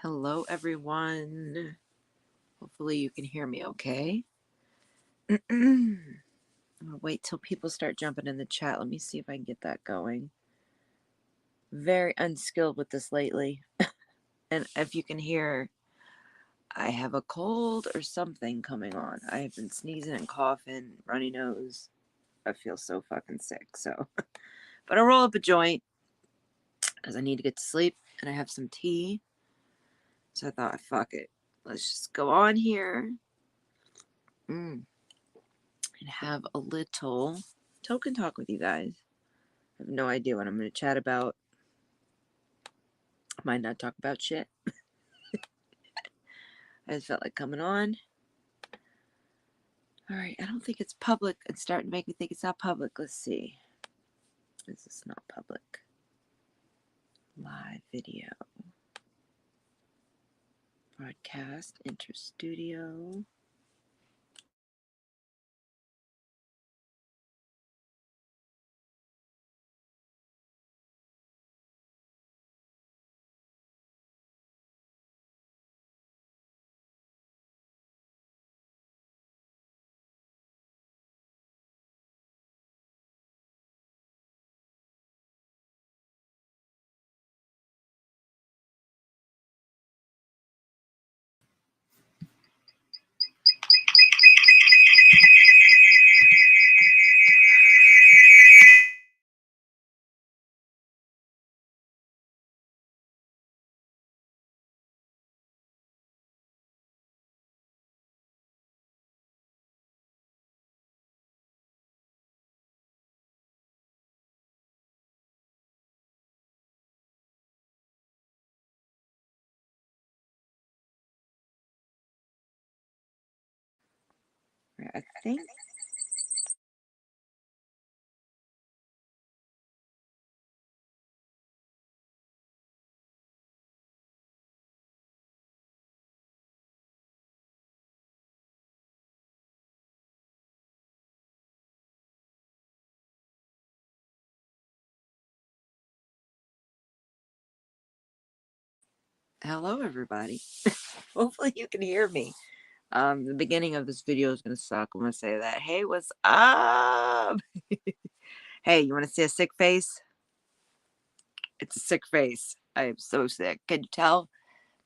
Hello, everyone. Hopefully you can hear me okay. I'm going to wait till people start jumping in the chat. Let me see if I can get that going. Very unskilled with this lately. And if you can hear, I have a cold or something coming on. I have been sneezing and coughing, runny nose. I feel so fucking sick. So, but I'll roll up a joint because I need to get to sleep and I have some tea. So I thought, fuck it. Let's just go on here. And have a little token talk with you guys. I have no idea what I'm going to chat about. I might not talk about shit. I just felt like coming on. Alright, I don't think it's public. It's starting to make me think it's not public. Let's see. Is this not public? Live video. Broadcast. Enter studio. I think. Hello, everybody. Hopefully you can hear me. The beginning of this video is going to suck. I'm going to say that. Hey, what's up? Hey, you want to see a sick face? It's a sick face. I am so sick. Can you tell?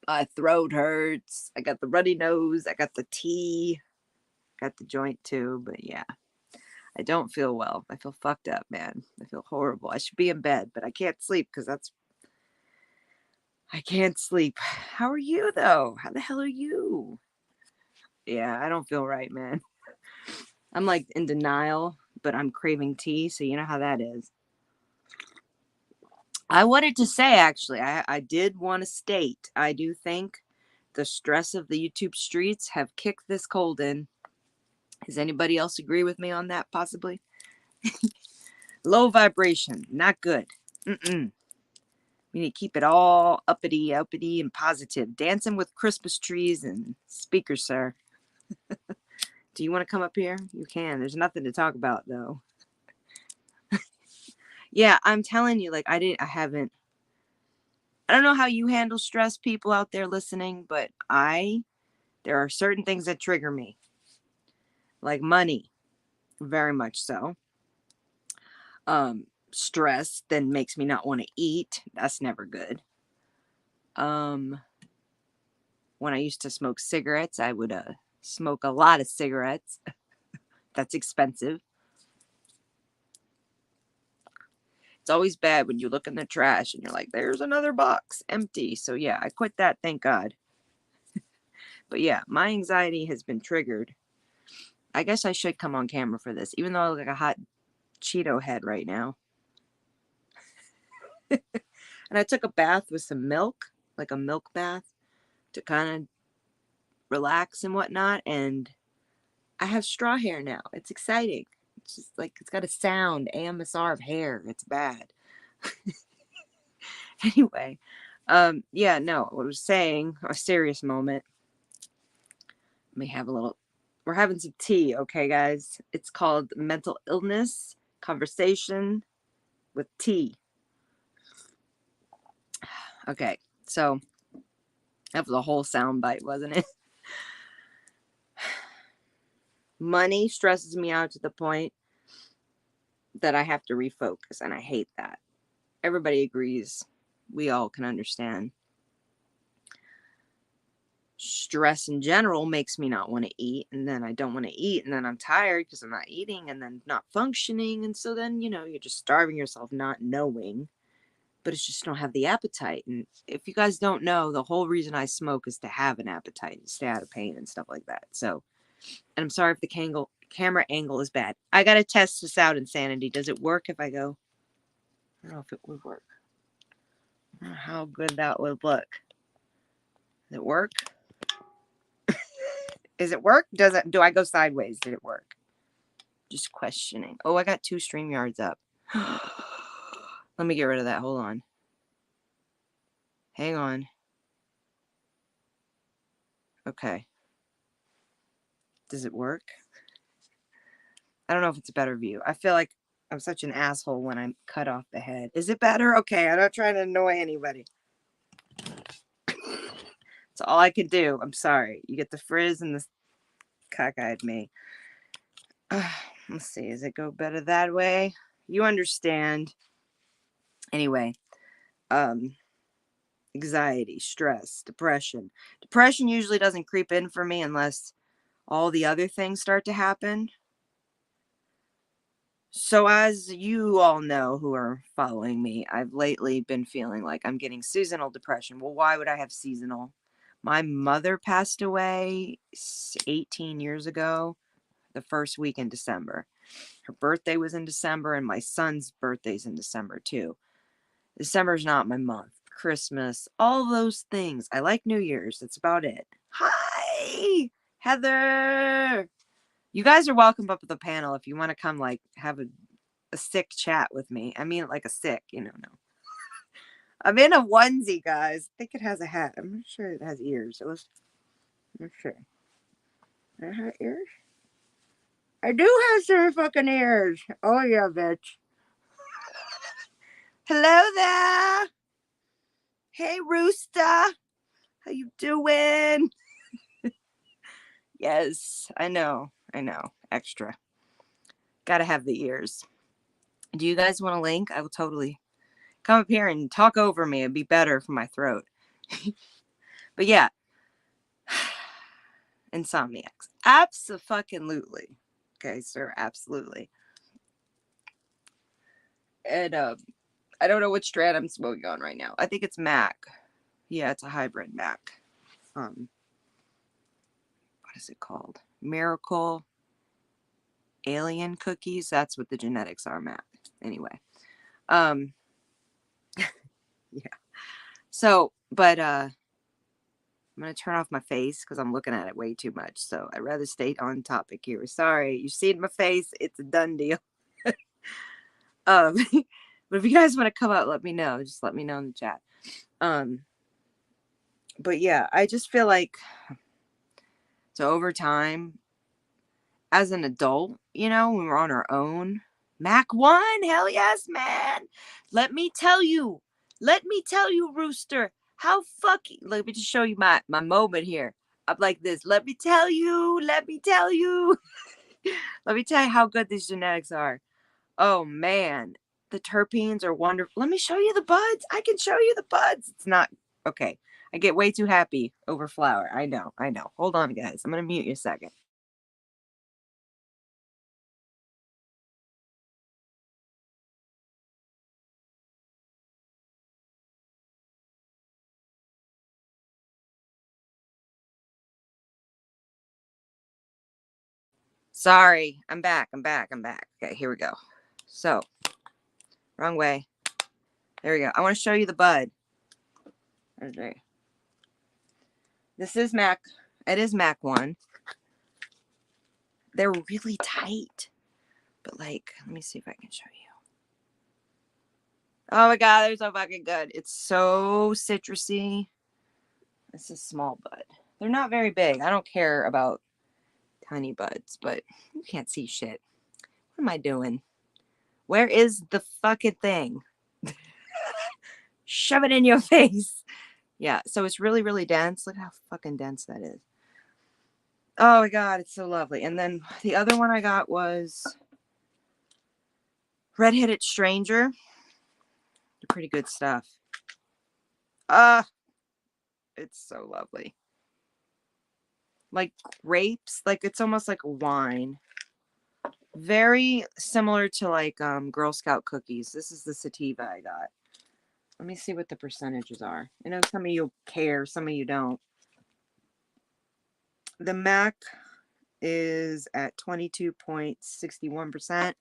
My throat hurts. I got the runny nose. I got the tea. Got the joint too. But yeah, I don't feel well. I feel fucked up, man. I feel horrible. I should be in bed, but I can't sleep because I can't sleep. How are you, though? How the hell are you? Yeah, I don't feel right, man. I'm like in denial, but I'm craving tea. So you know how that is. I wanted to say, actually, I did want to state, I do think the stress of the YouTube streets have kicked this cold in. Does anybody else agree with me on that, possibly? Low vibration, not good. We need to keep it all uppity, and positive. Dancing with Christmas trees and speakers, sir. Do you want to come up here? You can. There's nothing to talk about, though. Yeah, I'm telling you, like, I don't know how you handle stress, people out there listening, but there are certain things that trigger me. Like money, very much so. Stress then makes me not want to eat. That's never good. When I used to smoke cigarettes, I would smoke a lot of cigarettes. That's expensive. It's always bad when you look in the trash and you're like, there's another box empty. So yeah, I quit that, thank God. But yeah, my anxiety has been triggered. I guess I should come on camera for this, even though I look like a hot Cheeto head right now. And I took a bath with some milk, like a milk bath, to kind of relax and whatnot. And I have straw hair now. It's exciting. It's just like, it's got a sound, AMSR of hair. It's bad. Anyway, yeah, no, what I was saying, a serious moment. Let me have a little, we're having some tea, okay, guys? It's called Mental Illness Conversation with Tea. Okay, so That was a whole sound bite, wasn't it? Money stresses me out to the point that I have to refocus, and I hate that. Everybody agrees. We all can understand. Stress in general makes me not want to eat, and then I don't want to eat, and then I'm tired because I'm not eating, and then not functioning, and so then, you're just starving yourself not knowing, but it's just don't have the appetite. And if you guys don't know, the whole reason I smoke is to have an appetite and stay out of pain and stuff like that. So, and I'm sorry if the camera angle is bad. I gotta test this out, Insanity. Does it work if I go? I don't know if it would work. I don't know how good that would look. Does it work? Does it work? Do I go sideways? Did it work? Just questioning. Oh, I got 2 StreamYards up. Let me get rid of that. Hold on. Hang on. Okay. Does it work? I don't know if it's a better view. I feel like I'm such an asshole when I cut off the head. Is it better? Okay, I'm not trying to annoy anybody. That's all I could do. I'm sorry. You get the frizz and the cockeyed me. Let's see. Does it go better that way? You understand. Anyway, anxiety, stress, depression. Depression usually doesn't creep in for me unless all the other things start to happen. So as you all know who are following me, I've lately been feeling like I'm getting seasonal depression. Well, why would I have seasonal? My mother passed away 18 years ago, the first week in December. Her birthday was in December, and my son's birthday's in December too. December's not my month. Christmas, all those things. I like New Year's. That's about it. Hi, Heather. You guys are welcome up to the panel if you want to come, like, have a sick chat with me. I mean, like a sick, no. I'm in a onesie, guys. I think it has a hat. I'm not sure it has ears. I'm not sure. Does it have ears? I do have some fucking ears. Oh, yeah, bitch. Hello there. Hey, Rooster. How you doing? Yes, I know. Extra. Gotta have the ears. Do you guys want a link? I will totally come up here and talk over me. It'd be better for my throat. But yeah. Insomniacs. Abso-fucking-lutely. Okay, sir. Absolutely. And I don't know which strand I'm smoking on right now. I think it's Mac. Yeah, it's a hybrid Mac. What is it called? Miracle Alien Cookies. That's what the genetics are, Mac. Anyway. Yeah. So, but I'm going to turn off my face because I'm looking at it way too much. So I'd rather stay on topic here. Sorry. You see my face. It's a done deal. But if you guys want to come out, let me know. Just let me know in the chat. But yeah, I just feel like, so over time, as an adult, when we're on our own, Mac 1, hell yes, man. Let me tell you, Rooster, how fucking, let me just show you my moment here. I'm like this, let me tell you. Let me tell you how good these genetics are. Oh, man. The terpenes are wonderful. Let me show you the buds. I can show you the buds. It's not, okay. I get way too happy over flower. I know. Hold on, guys. I'm going to mute you a second. Sorry. I'm back. Okay, here we go. So, wrong way. There we go. I want to show you the bud. Okay. This is Mac. It is Mac 1. They're really tight. But, like, let me see if I can show you. Oh my god, they're so fucking good. It's so citrusy. This is small bud. They're not very big. I don't care about tiny buds, but you can't see shit. What am I doing? Where is the fucking thing? Shove it in your face. Yeah, so it's really, really dense. Look how fucking dense that is. Oh my God, it's so lovely. And then the other one I got was Red-Headed Stranger. Pretty good stuff. It's so lovely. Like grapes, like it's almost like a wine. Very similar to like Girl Scout cookies. This is the sativa I got. Let me see what the percentages are. I know some of you care, some of you don't. The MAC is at 22.61%,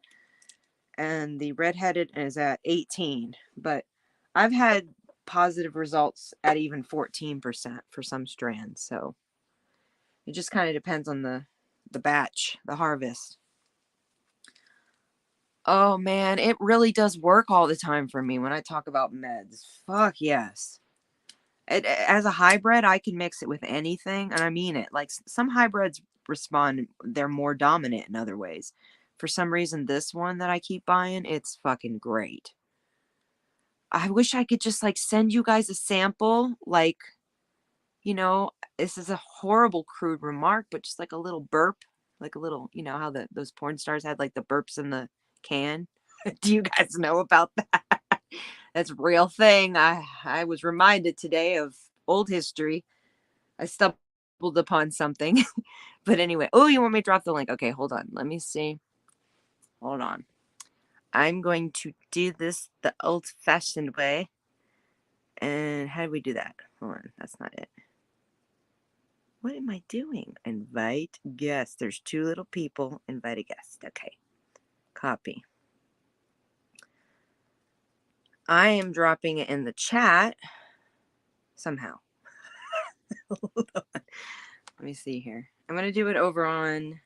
and the Red-Headed is at 18. But I've had positive results at even 14% for some strands. So it just kind of depends on the batch, the harvest. Oh man, it really does work all the time for me when I talk about meds. Fuck yes. As a hybrid, I can mix it with anything, and I mean it. Like some hybrids respond, they're more dominant in other ways. For some reason, this one that I keep buying, it's fucking great. I wish I could just like send you guys a sample, like, you know, this is a horrible crude remark, but just like a little burp, like a little, you know how those porn stars had like the burps in the can. Do you guys know about that? That's a real thing. I was reminded today of old history. I stumbled upon something. But anyway, oh, you want me to drop the link? Okay, hold on. Let me see. Hold on. I'm going to do this the old-fashioned way. And how do we do that? Hold on. That's not it. What am I doing? Invite guest. There's 2 little people. Invite a guest. Okay. Copy. I am dropping it in the chat somehow. Hold on. Let me see here. I'm going to do it over on...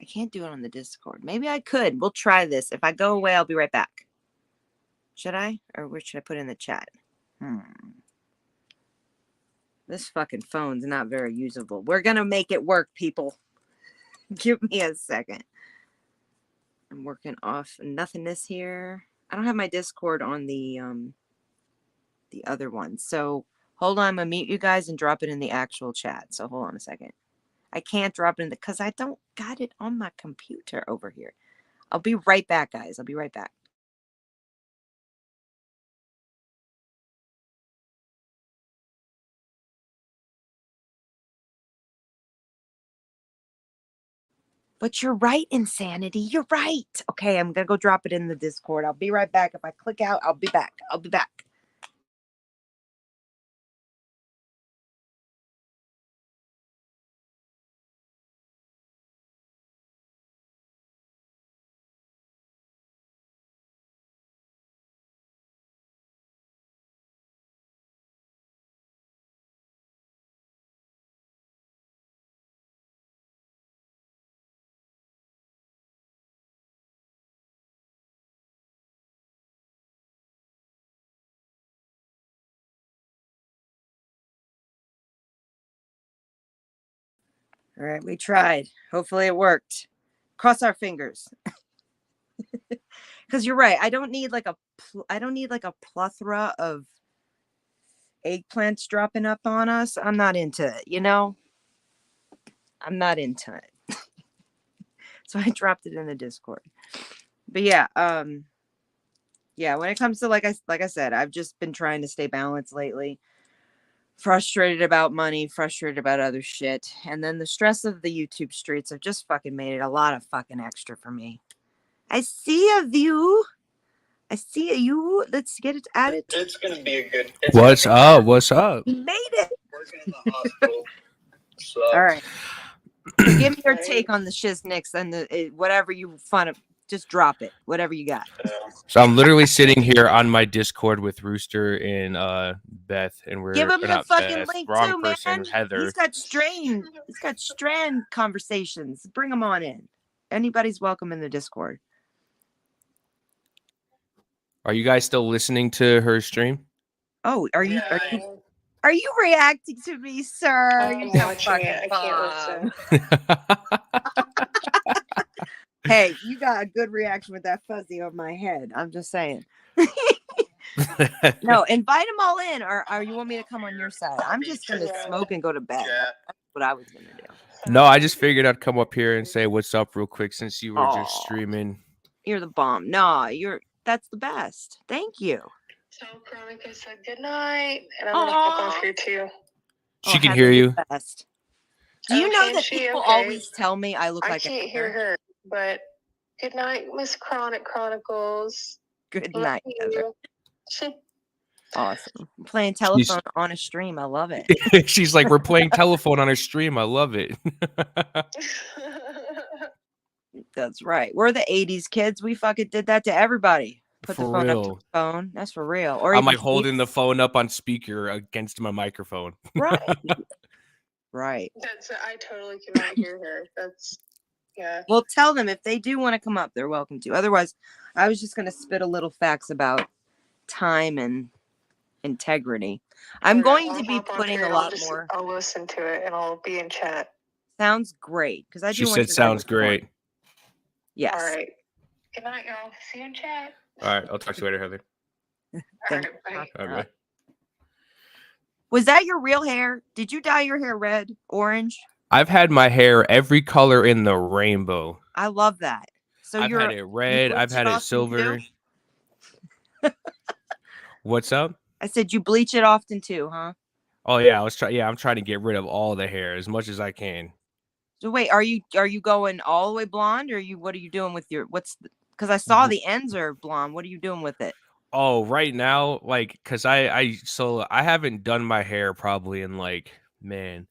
I can't do it on the Discord. Maybe I could. We'll try this. If I go away, I'll be right back. Should I? Or where should I put it in the chat? This fucking phone's not very usable. We're going to make it work, people. Give me a second. I'm working off nothingness here. I don't have my Discord on the other one. So hold on. I'm going to mute you guys and drop it in the actual chat. So hold on a second. I can't drop it in because I don't got it on my computer over here. I'll be right back, guys. I'll be right back. But you're right, Insanity. You're right. Okay, I'm going to go drop it in the Discord. I'll be right back. If I click out, I'll be back. I'll be back. All right, we tried. Hopefully it worked. Cross our fingers. Because you're right. I don't need like a plethora of eggplants dropping up on us. I'm not into it, you know? I'm not into it. So I dropped it in the Discord. But yeah, yeah, when it comes to like I said, I've just been trying to stay balanced lately. Frustrated about money, frustrated about other shit. And then the stress of the YouTube streets have just fucking made it a lot of fucking extra for me. I see a view. I see you. Let's get it added. It's gonna be a good. What's up? What's up? We made it. Working in the hospital. So. All right. So give me your take on the Shiznix and the whatever you find. Just drop it. Whatever you got. So I'm literally sitting here on my Discord with Rooster and Beth, and we're give him the fucking Beth, link wrong too, person, man. Heather. He's got strand conversations. Bring them on in. Anybody's welcome in the Discord. Are you guys still listening to her stream? Oh, are you reacting to me, sir? I'm You're so watching fucking it. I bomb. Hey, you got a good reaction with that fuzzy on my head. I'm just saying. No, invite them all in, or you want me to come on your side? I'm just gonna Yeah. smoke and go to bed. Yeah. That's what I was gonna do. No, I just figured I'd come up here and say what's up real quick since you were just Oh, streaming. you're the bomb. Nah, that's the best. Thank you. So Veronica said good night, and I'm gonna hop off here too. She can Heather, hear you're you. the best. Do you Oh, know can that she? people Okay. always tell me I look I like can't a hear Heather? her, but good night, Miss Chronic Chronicles. Good Love night, Heather. you. Awesome. I'm playing telephone on a stream. I love it. She's like, we're playing telephone on her stream. I love it. That's right. We're the 80s kids. We fucking did that to everybody. Put the For phone up to real. the phone. That's for real. Or I'm even like holding the phone up on speaker against my microphone. right. Right. I totally cannot hear her. Yeah. Well, tell them if they do want to come up, they're welcome to. Otherwise, I was just going to spit a little facts about time and integrity. I'm going to be putting a lot more. I'll listen to it and I'll be in chat. Sounds great because I She do want said your sounds guys' support. great. Yes. All right. Good night, y'all. See you in chat. All right. I'll talk to you later, Heather. All Thank right, bye. All right. Was that your real hair? Did you dye your hair red, orange? I've had my hair every color in the rainbow. I love that. So I've had it red. I've had it silver. What's up? I said you bleach it often too, huh? Oh yeah, I'm trying to get rid of all the hair as much as I can. So wait, are you going all the way blonde, or what are you doing with your because I saw the ends are blonde. What are you doing with it? Oh, right now, like, cause I haven't done my hair probably in like, man,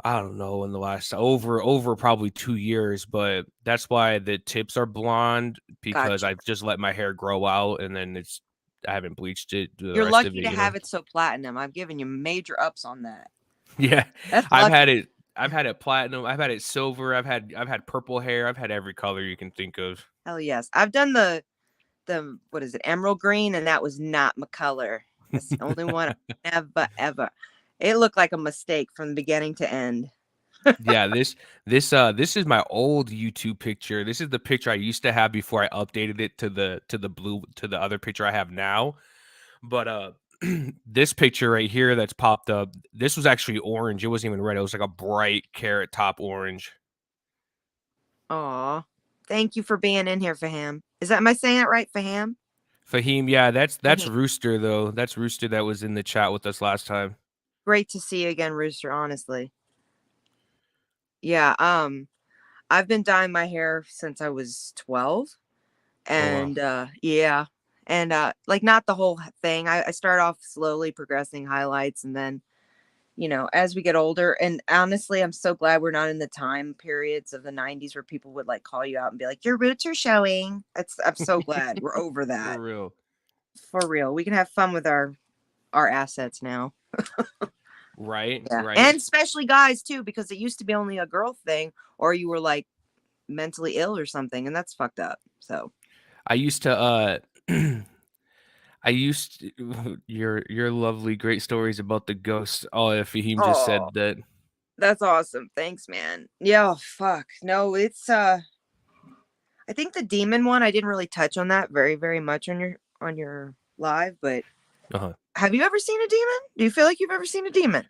I don't know, in the last over probably 2 years, but that's why the tips are blonde because Gotcha. I've just let my hair grow out and then I haven't bleached it. You're lucky to have it so platinum. I've given you major ups on that. Yeah, That's I've lucky. had it platinum. I've had it silver. I've had purple hair. I've had every color you can think of. Hell yes. I've done the what is it, emerald green, and that was not my color. That's the only one I've ever. It looked like a mistake from the beginning to end. Yeah, this is my old YouTube picture. This is the picture I used to have before I updated it to the other picture I have now. But this picture right here that's popped up, this was actually orange. It wasn't even red. It was like a bright carrot top orange. Aw. Thank you for being in here, Faham. Am I saying it right, Faham? Fahim, yeah, that's Fahim. Rooster though. That's Rooster that was in the chat with us last time. Great to see you again, Rooster, honestly. Yeah, I've been dyeing my hair since I was 12. And yeah. And like not the whole thing. I start off slowly progressing highlights, and then as we get older, and honestly, I'm so glad we're not in the time periods of the 90s where people would like call you out and be like, your roots are showing. I'm so glad we're over that. For real. For real. We can have fun with our assets now. Right, Yeah. right. And especially guys too, because it used to be only a girl thing, or you were like mentally ill or something, and that's fucked up. So I used to your lovely great stories about the ghosts. Oh, if Fahim just said that. That's awesome. Thanks, man. Yeah, fuck. No, it's I think the demon one, I didn't really touch on that very, very much on your live, but have you ever seen a demon? Do you feel like you've ever seen a demon?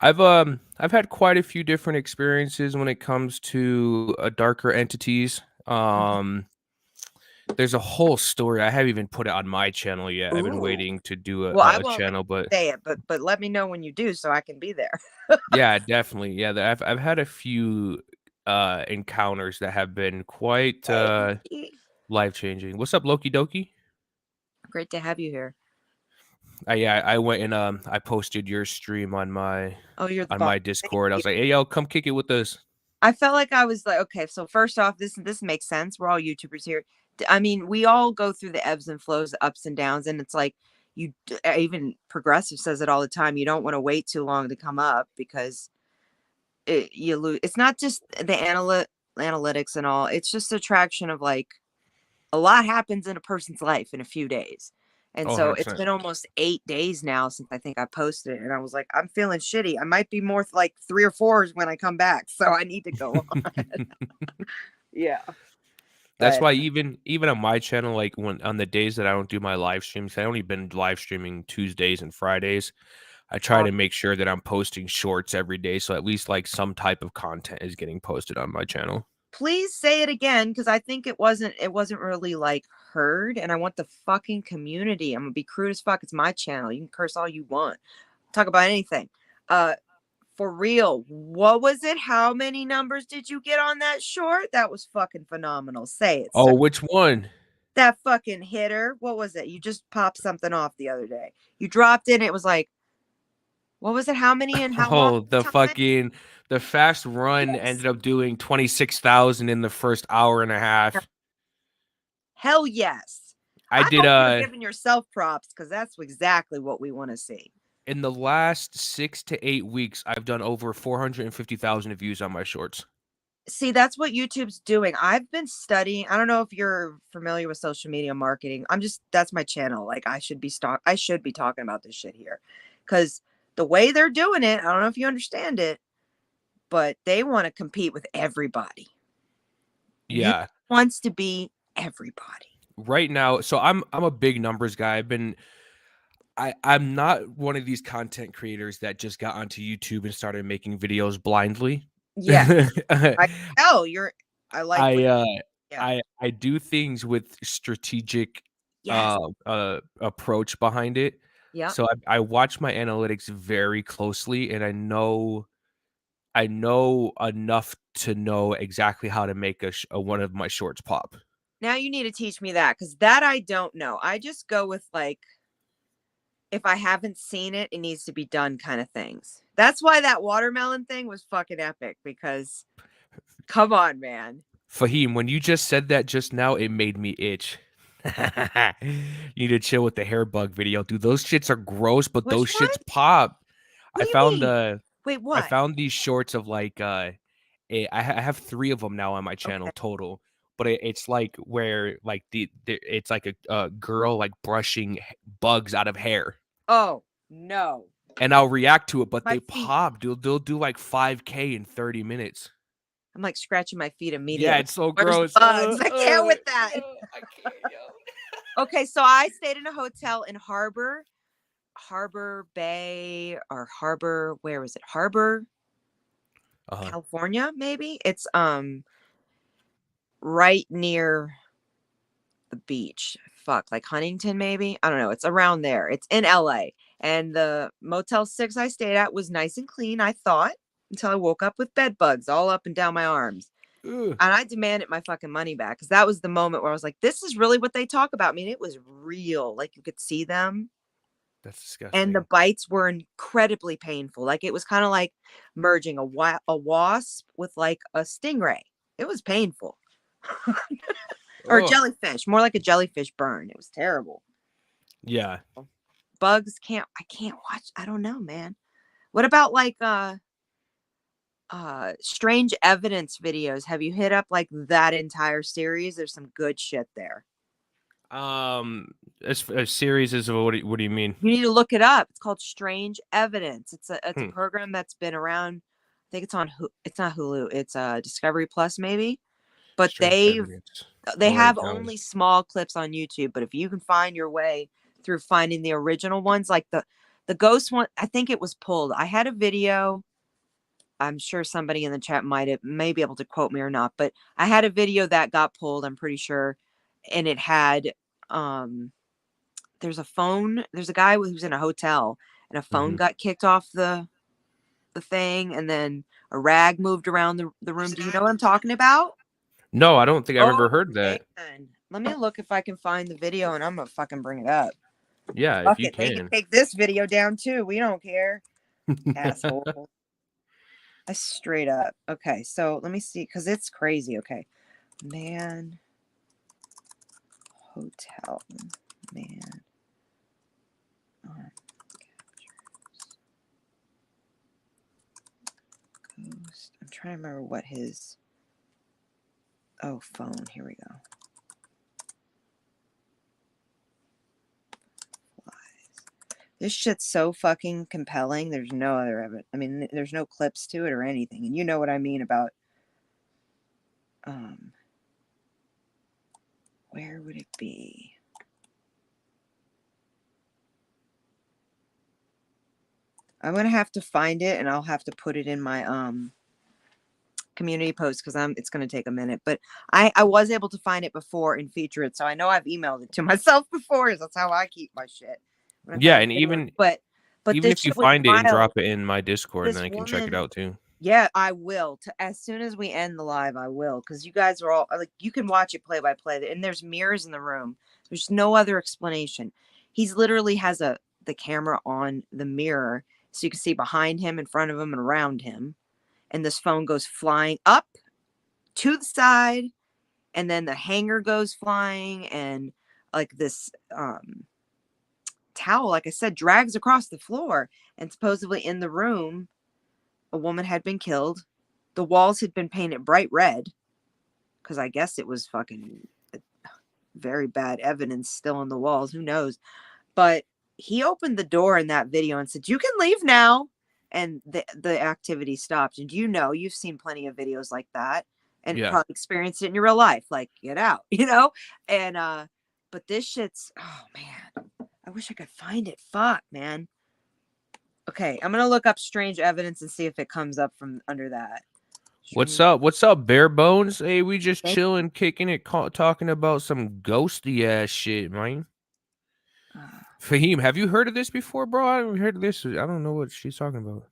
I've had quite a few different experiences when it comes to darker entities. There's a whole story. I haven't even put it on my channel yet. I've been waiting to do I a won't channel, but say it, but let me know when you do so I can be there. yeah, definitely. Yeah, I've had a few encounters that have been quite life-changing. What's up, Loki Doki? Great to have you here. I went and I posted your stream on my my Discord. I was like, hey, yo, come kick it with us. I felt like I was like, okay, so first off, this makes sense. We're all YouTubers here. I mean, we all go through the ebbs and flows, the ups and downs, and it's like even Progressive says it all the time. You don't want to wait too long to come up because you lose. It's not just the analytics and all. It's just attraction of like a lot happens in a person's life in a few days. And so 100%. it's been almost 8 days now since I think I posted it. And I was like, I'm feeling shitty. I might be more like 3 or 4 when I come back. So I need to go on. Yeah. That's But why even on my channel, like when on the days that I don't do my live streams, I only been live streaming Tuesdays and Fridays. I try to make sure that I'm posting shorts every day, so at least like some type of content is getting posted on my channel. please say it again, because I think it wasn't really like heard, and I want the fucking community. I'm gonna be crude as fuck. It's my channel. You can curse all you want. Talk about anything. For real, what was it? How many numbers did you get on that short? That was fucking phenomenal. Say it, sir. Oh, which one? That fucking hitter. What was it? You just popped something off the other day. You dropped in. It was like, what was it? How many and how long Oh, the time? fucking the fast run Yes. ended up doing 26,000 in the first hour and a half. Hell yes. I I did hope you're giving yourself props, because that's exactly what we want to see. in the last 6 to 8 weeks, I've done over 450,000 views on my shorts. See, that's what YouTube's doing. I've been studying. I don't know if you're familiar with social media marketing. That's my channel. Like I should be talking about this shit here. Cuz the way they're doing it, I don't know if you understand it, but they want to compete with everybody. YouTube Yeah. wants to be everybody. Right now, so I'm a big numbers guy. I'm not one of these content creators that just got onto YouTube and started making videos blindly. Yeah. I oh, you're I like what I uh yeah. I do things with strategic Yes. approach behind it. Yeah. So I watch my analytics very closely, and I know enough to know exactly how to make a one of my shorts pop. Now you need to teach me that, cuz that I don't know. I just go with like, if I haven't seen it, it needs to be done kind of things. That's why that watermelon thing was fucking epic, because come on, man. Fahim, when you just said that just now, it made me itch. You need to chill with the hair bug video, dude. Those shits are gross, but Which those one? shits pop. What I do you found mean? Wait, I what? found these shorts of like I have 3 of them now on my channel Okay. total. But it's like where like it's like a girl like brushing bugs out of hair. Oh, no. And I'll react to it, but My they feet. pop, dude. They'll do like 5K in 30 minutes. I'm like scratching my feet Yeah, immediately. it's so Where's the gross. bugs? I can't with that. I can't, yo. Okay, so I stayed in a hotel in Harbor Bay, or Harbor, where was it? Harbor, Uh-huh. California, maybe? It's right near the beach. Fuck, like Huntington, maybe? I don't know. It's around there. It's in LA. And the Motel 6 I stayed at was nice and clean, I thought, until I woke up with bed bugs all up and down my arms. Ugh, And I demanded my fucking money back, because that was the moment where I was like, this is really what they talk about. I mean, it was real. Like you could see them. that's And the disgusting. bites were incredibly painful. Like it was kind of like merging a wasp with like a stingray. It was painful. Or a Oh, jellyfish, more like a jellyfish burn. It was terrible. yeah. Bugs I can't watch. I don't know, man. What about like strange evidence videos? Have you hit up like that entire series? There's some good shit there. A series is what do you mean? You need to look it up. It's called Strange Evidence. It's a Hmm. program that's been around. I think it's on it's not Hulu. It's Discovery Plus maybe. But Strange evidence. they I'll write have it down. only small clips on YouTube, but if you can find your way through finding the original ones, like the ghost one, I think it was pulled. I had a video. I'm sure somebody in the chat may be able to quote me or not, but I had a video that got pulled, I'm pretty sure, and it had there's a guy who's in a hotel, and a phone Mhm. got kicked off the thing, and then a rag moved around the room. Do you know what I'm talking about? No, I don't think I've ever Oh, heard that. man. Let me look if I can find the video, and I'm gonna fucking bring it up. Yeah, if Fuck you it. They can can. take this video down too. We don't care. Asshole. I straight up. Okay, so let me see, because it's crazy. Okay. Man. Hotel. Man. Ghost. I'm trying to remember what his. Oh, phone. Here we go. This shit's so fucking compelling. There's no other evidence. I mean, there's no clips to it or anything. And you know what I mean about Where would it be? I'm gonna have to find it, and I'll have to put it in my community post because it's gonna take a minute. But I was able to find it before and feature it, so I know I've emailed it to myself before. That's how I keep my shit. When I Yeah, find and videos. But even this if you shit was find it and wild. drop it in my Discord, and This then I can check it woman. out too. Yeah, I will. As soon as we end the live, I will, because you guys are all like, you can watch it play by play, and there's mirrors in the room. There's no other explanation. He's literally has the camera on the mirror, so you can see behind him, in front of him, and around him. And this phone goes flying up to the side, and then the hanger goes flying, and like this towel, like I said, drags across the floor, and supposedly in the room a woman had been killed. The walls had been painted bright red because I guess it was fucking very bad evidence still on the walls. Who knows? But he opened the door in that video and said, "You can leave now." And the activity stopped. And you've seen plenty of videos like that and Yeah. probably experienced it in your real life. Like, get out, And but this shit's, oh man, I wish I could find it. Fuck, man. Okay, I'm gonna look up strange evidence and see if it comes up from under that. What's up? What's up, Bare Bones? Hey, we just Thank- chilling, kicking it, talking about some ghosty ass shit, man. Fahim, have you heard of this before, bro? I haven't heard of this. I don't know what she's talking about.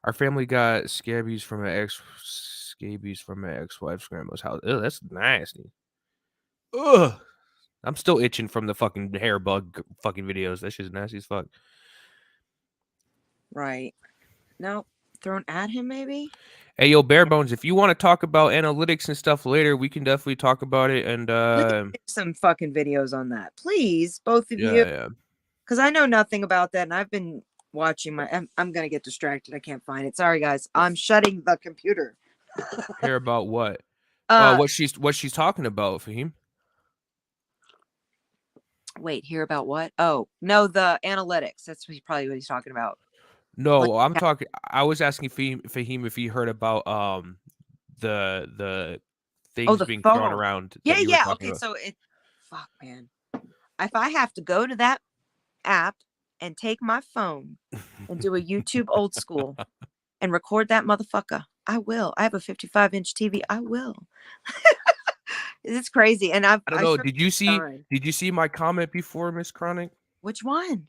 Our family got scabies from an ex-wife's grandma's house. Ugh, that's nasty. Ugh. I'm still itching from the fucking hair bug fucking videos. That shit's nasty as fuck. Right. No, thrown at him, maybe? Hey, yo, Bare Bones, if you want to talk about analytics and stuff later, we can definitely talk about it. And Please do some fucking videos on that. Please, both of you. yeah. Because I know nothing about that, and I've been watching I'm going to get distracted. I can't find it. Sorry, guys. I'm shutting the computer. Hear about what? What she's talking about, Fahim? Wait, hear about what? Oh, no, the analytics. That's probably what he's talking about. No, I'm talking. I was asking Fahim if he heard about the things the being phone. thrown around. Yeah. Okay, about. So fuck, man. If I have to go to that app and take my phone and do a YouTube old school and record that motherfucker, I will. I have a 55-inch TV. I will. It's crazy. And I don't know. Did you see my comment before, Miss Chronic? Which one?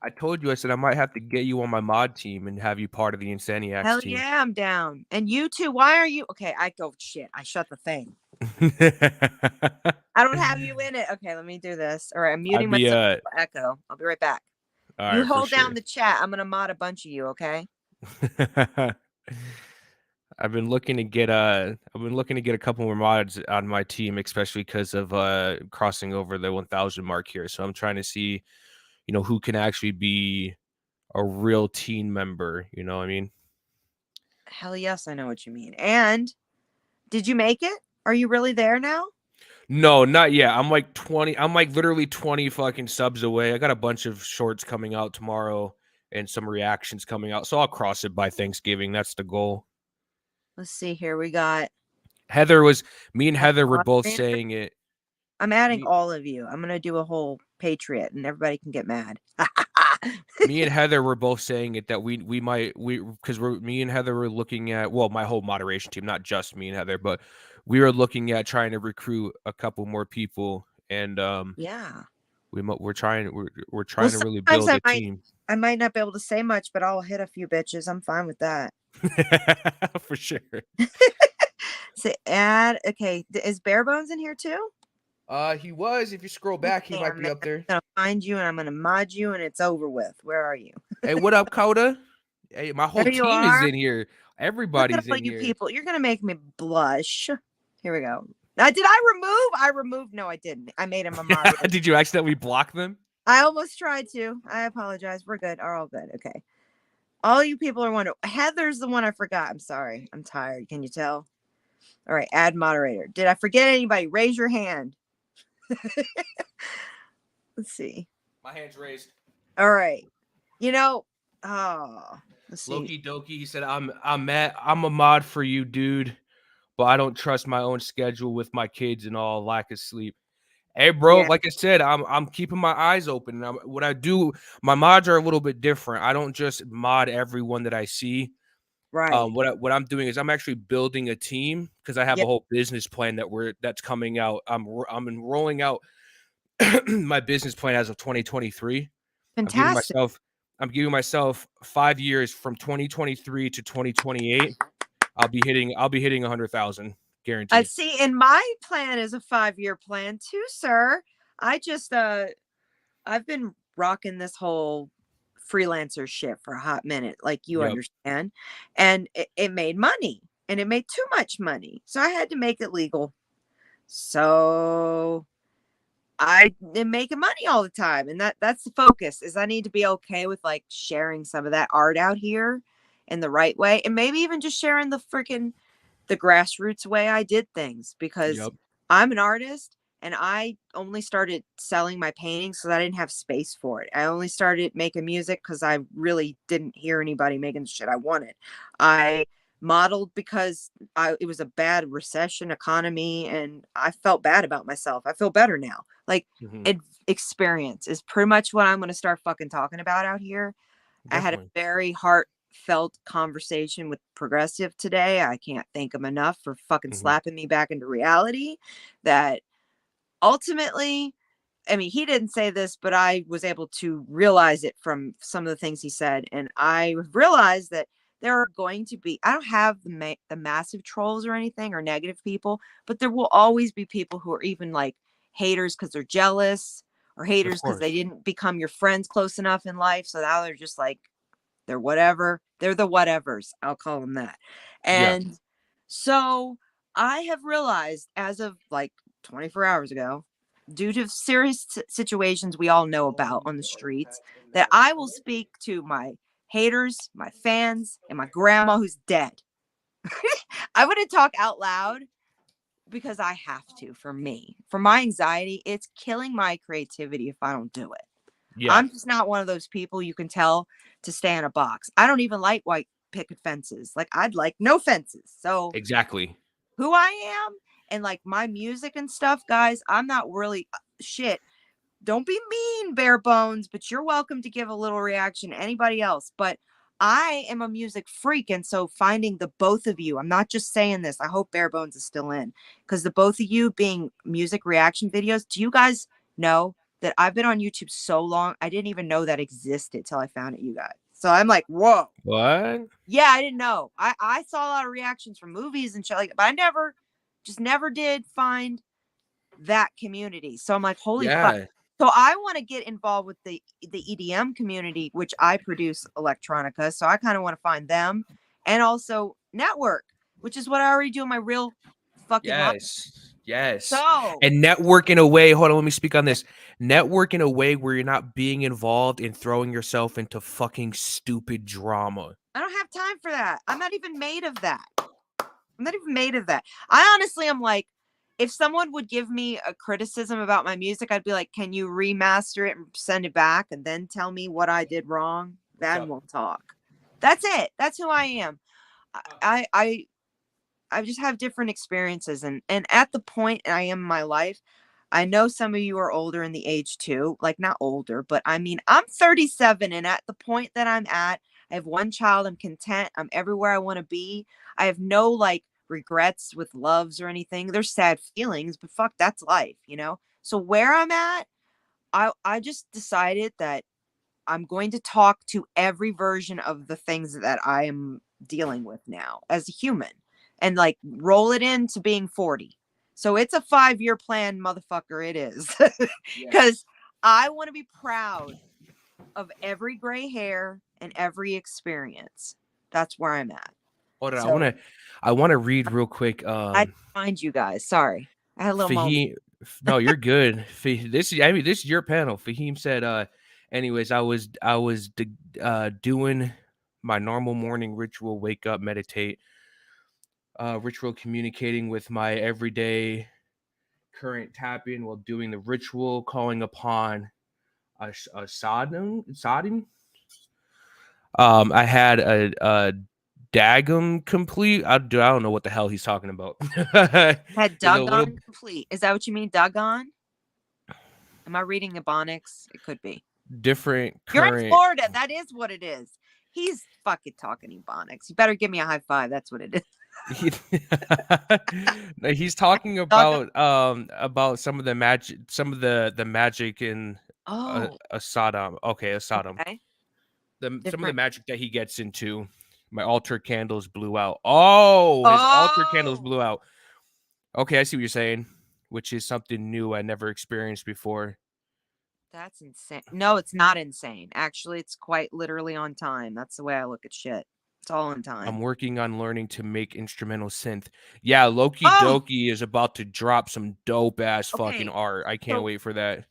I told you. I said I might have to get you on my mod team and have you part of the Insaniacs Hell team. yeah, I'm down. And you too. Why are you? Okay, I go, shit. I shut the thing. I don't have you in it. Okay, let me do this. All right, I'm muting myself for echo. I'll be right back. All You right, hold down the chat. I'm gonna mod a bunch of you. Okay. I've been looking to get a couple more mods on my team, especially because of crossing over the 1,000 mark here. So I'm trying to see, who can actually be a real team member. You know what I mean? Hell yes, I know what you mean. And did you make it? Are you really there now? No, not yet. I'm like 20. I'm like literally 20 fucking subs away. I got a bunch of shorts coming out tomorrow and some reactions coming out. So I'll cross it by Thanksgiving. That's the goal. Let's see here. We got me and Heather were both saying it. I'm adding all of you. I'm going to do a whole Patriot and everybody can get mad. Me and Heather were both saying it that me and Heather were looking at, well, my whole moderation team, not just me and Heather, but we were looking at trying to recruit a couple more people. And yeah, we're trying to really build a team. I might not be able to say much, but I'll hit a few bitches. I'm fine with that. For sure. So okay, is Bare Bones in here too? He was. If you scroll back, he might be up there. I'm gonna find you and I'm gonna mod you and it's over with. Where are you? Hey, what up, Coda? Hey, my whole team is in here. Everybody's in here. People, you're gonna make me blush. Here we go. Did I remove? I removed. No, I didn't. I made him a mod. Did you accidentally block them? I almost tried to. I apologize. We're good. Are all good. Okay. All you people are wondering. Heather's the one I forgot. I'm sorry. I'm tired. Can you tell? All right. Add moderator. Did I forget anybody? Raise your hand. Let's see. My hand's raised. All right. Let's see. Loki Doki, he said, I'm a mod for you, dude, but I don't trust my own schedule with my kids and all, lack of sleep. Hey, bro, Yeah. like I said, I'm keeping my eyes open. And what I do, my mods are a little bit different. I don't just mod everyone that I see. Right. What I'm doing is I'm actually building a team because I have a Yep. whole business plan that's coming out. I'm enrolling out my business plan as of 2023. I'm giving Fantastic. myself I'm giving myself 5 years from 2023 to 2028. I'll be hitting 100,000 I guaranteed. see. And my plan is a 5-year plan too, sir. I just I've been rocking this whole freelancer shit for a hot minute, like you Yep. understand. And it made money and it made too much money. So I had to make it legal. So I am making money all the time. And that's the focus is I need to be okay with like sharing some of that art out here in the right way. And maybe even just sharing the grassroots way I did things because Yep. I'm an artist and I only started selling my paintings because I didn't have space for it. I only started making music because I really didn't hear anybody making the shit I wanted. I modeled because it was a bad recession economy and I felt bad about myself. I feel better now. Like Hmm. experience is pretty much what I'm going to start fucking talking about out here. I had a Definitely. very heartfelt conversation with Progressive today. I can't thank him enough for fucking Hmm. slapping me back into reality that ultimately, I mean, he didn't say this, but I was able to realize it from some of the things he said. And I realized that there are going to be, I don't have the massive trolls or anything or negative people, but there will always be people who are even like haters because they're jealous or Of haters because they course. didn't become your friends close enough in life. So now they're just like, they're whatever. They're the whatevers. I'll call them that. Yeah. And so I have realized as of like 24 hours ago, due to serious situations we all know about on the streets, that I will speak to my haters, my fans, and my grandma who's dead. I wouldn't talk out loud because I have to for me. For my anxiety, it's killing my creativity if I don't do it. Yeah. I'm just not one of those people you can tell to stay in a box. I don't even like white picket fences. Like I'd like no fences. So Exactly. who I am and like my music and stuff, guys, I'm not really shit. Don't be mean, bare bones, but you're welcome to give a little reaction to anybody else. But I am a music freak. And so finding the both of you, I'm not just saying this. I hope bare bones is still in because the both of you being music reaction videos. Do you guys know that I've been on YouTube so long? I didn't even know that existed till I found it, you guys. So I'm like, whoa. What? Yeah, I didn't know. I saw a lot of reactions from movies and shit like that, but I never did find that community. So I'm like, holy fuck. Yeah. So I want to get involved with the EDM community, which I produce electronica. So I kind of want to find them and also network, which is what I already do in my real fucking life. Yes. Yes. So And network in a way, hold on, let me speak on this. Network in a way where you're not being involved in throwing yourself into fucking stupid drama. I don't have time for that. I'm not even made of that. I'm not even made of that. I honestly am like, if someone would give me a criticism about my music, I'd be like, can you remaster it and send it back and then tell me what I did wrong? Then we'll talk. That's it. That's who I am. I just have different experiences and at the point I am in my life, I know some of you are older in the age too, like not older, but I mean, I'm 37 and at the point that I'm at, I have one child, I'm content, I'm everywhere I want to be. I have no like regrets with loves or anything. There's sad feelings, but fuck, that's life, you know? So where I'm at, I just decided that I'm going to talk to every version of the things that I am dealing with now as a human and like roll it into being 40. So it's a 5-year plan, motherfucker. It is. Because I want to be proud of every gray hair and every experience. That's where I'm at. Hold on, So I wanna read real quick. I find you guys. Sorry. I had a little moment. Fahim, no, you're good. This is your panel. Fahim said, anyways, I was doing my normal morning ritual, wake up, meditate, ritual communicating with my everyday current tapping while doing the ritual, calling upon a Sodom. I had a Dagum complete. I don't know what the hell he's talking about. Had There's a little doggone complete. Is that what you mean? Doggone? Am I reading Ebonics? It could be. Different You're in current. Florida. That is what it is. He's fucking talking Ebonics. You better give me a high five. That's what it is. No, he's talking about some of the magic in Oh, a Sodom. Okay, a Sodom. okay. Some of the Different. magic that he gets into. My altar candles blew out. Oh, his altar candles Oh! blew out. Okay, I see what you're saying, which is something new I never experienced before. That's insane. No, it's not insane. Actually, it's quite literally on time. That's the way I look at shit. It's all on I'm time. working on learning to make instrumental synth. Yeah, Loki Oh! Doki is about to drop some dope ass fucking Okay, art. I can't so- wait for that.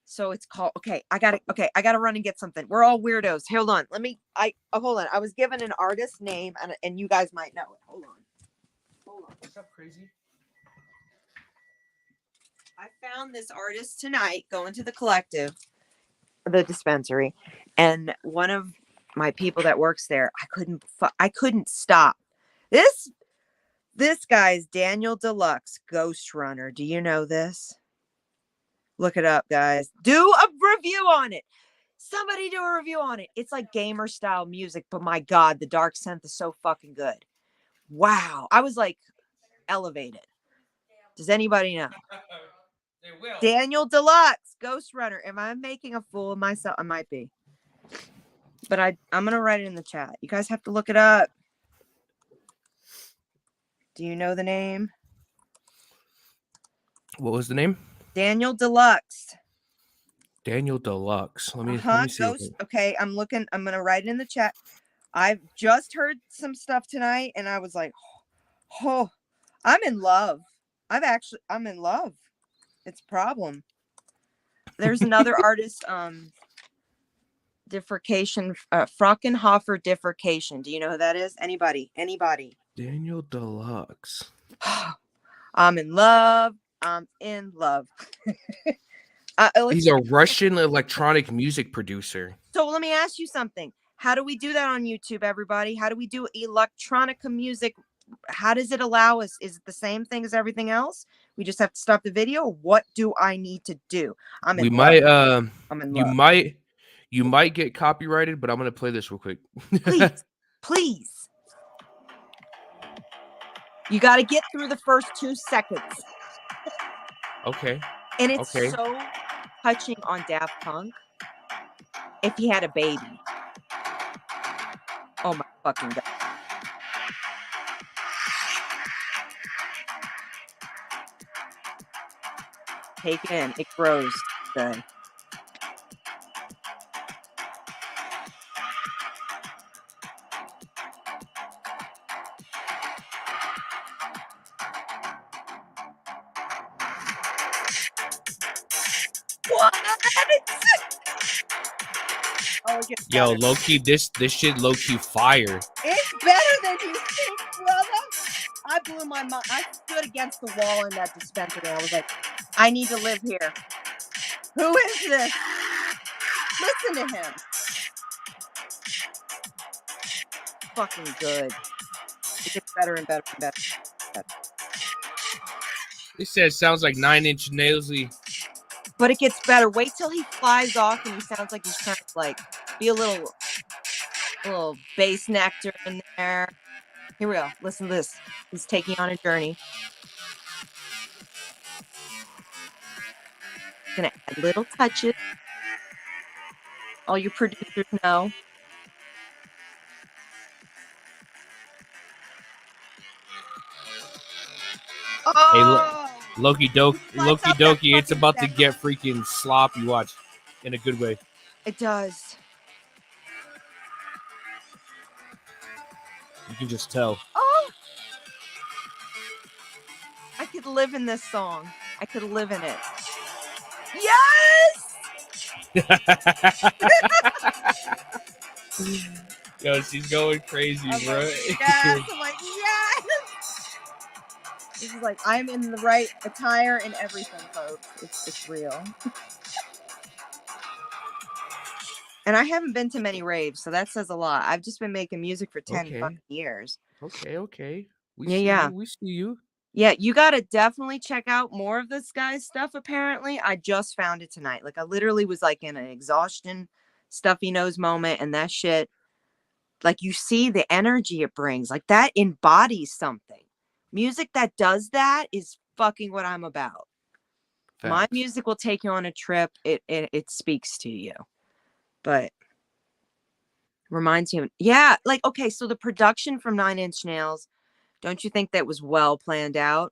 So it's called. Okay, I gotta run and get something. We're all weirdos. Hold on. Hold on. I was given an artist name, and you guys might know it. Hold on. What's up, crazy? I found this artist tonight going to the collective, the dispensary, and one of my people that works there, I couldn't stop. This guy's Daniel Deluxe Ghost Runner. Do you know this? Look it up, guys. Do a review on it. Somebody do a review on it. It's like gamer style music, but my God, the dark synth is so fucking good. Wow. I was like elevated. Does anybody know? They will. Daniel Deluxe Ghost Runner. Am I making a fool of myself? I might be. But I'm going to write it in the chat. You guys have to look it up. Do you know the name? What was the name? Daniel Deluxe. Daniel Deluxe. Let me see. Ghost. Okay, I'm looking. I'm going to write it in the chat. I've just heard some stuff tonight and I was like, oh, I'm in love. I'm in love. It's a problem. There's another artist, Differcation, Frockenhofer Differcation. Do you know who that is? Anybody? Daniel Deluxe. I'm in love. I'm in love. He's a Russian electronic music producer. So let me ask you something. How do we do that on YouTube, everybody? How do we do electronica music? How does it allow us? Is it the same thing as everything else? We just have to stop the video. What do I need to do? I'm in love. You might get copyrighted, but I'm gonna play this real quick. Please. You got to get through the first 2 seconds. Okay. And it's so touching on Daft Punk. If he had a baby. Oh my fucking God. Take it in. It grows. Good. What? Oh, it gets Yo, better. low-key, this shit low-key fire. It's better than you think, brother. I blew my mind. I stood against the wall in that dispensary. I was like, I need to live here. Who is this? Listen to him. Fucking good. It gets better and better and better. This says sounds like 9 Inch Nailsy. But it gets better. Wait till he flies off and he sounds like he's trying to like be a little bass nectar in there. Here we go. Listen to this. He's taking on a journey. Gonna add little touches. All you producers know. Oh, Hey, Loki Doki, it's about to get freaking sloppy. Watch, in a good way. It does. You can just tell. Oh, I could live in this song. I could live in it. Yes. Yo, she's going crazy, bro. Yes. I'm like, yes. This is like, I'm in the right attire and everything, folks. It's real. And I haven't been to many raves, so that says a lot. I've just been making music for 10 fucking years. Okay. We Yeah. see you. Yeah, you got to definitely check out more of this guy's stuff, apparently. I just found it tonight. Like, I literally was like in an exhaustion, stuffy nose moment, and that shit, like, you see the energy it brings. Like, that embodies something. Music that does that is fucking what I'm about. My Facts. music will take you on a trip. It speaks to you. But reminds you, yeah, like, okay, so the production from 9 Inch Nails, don't you think that was well planned out?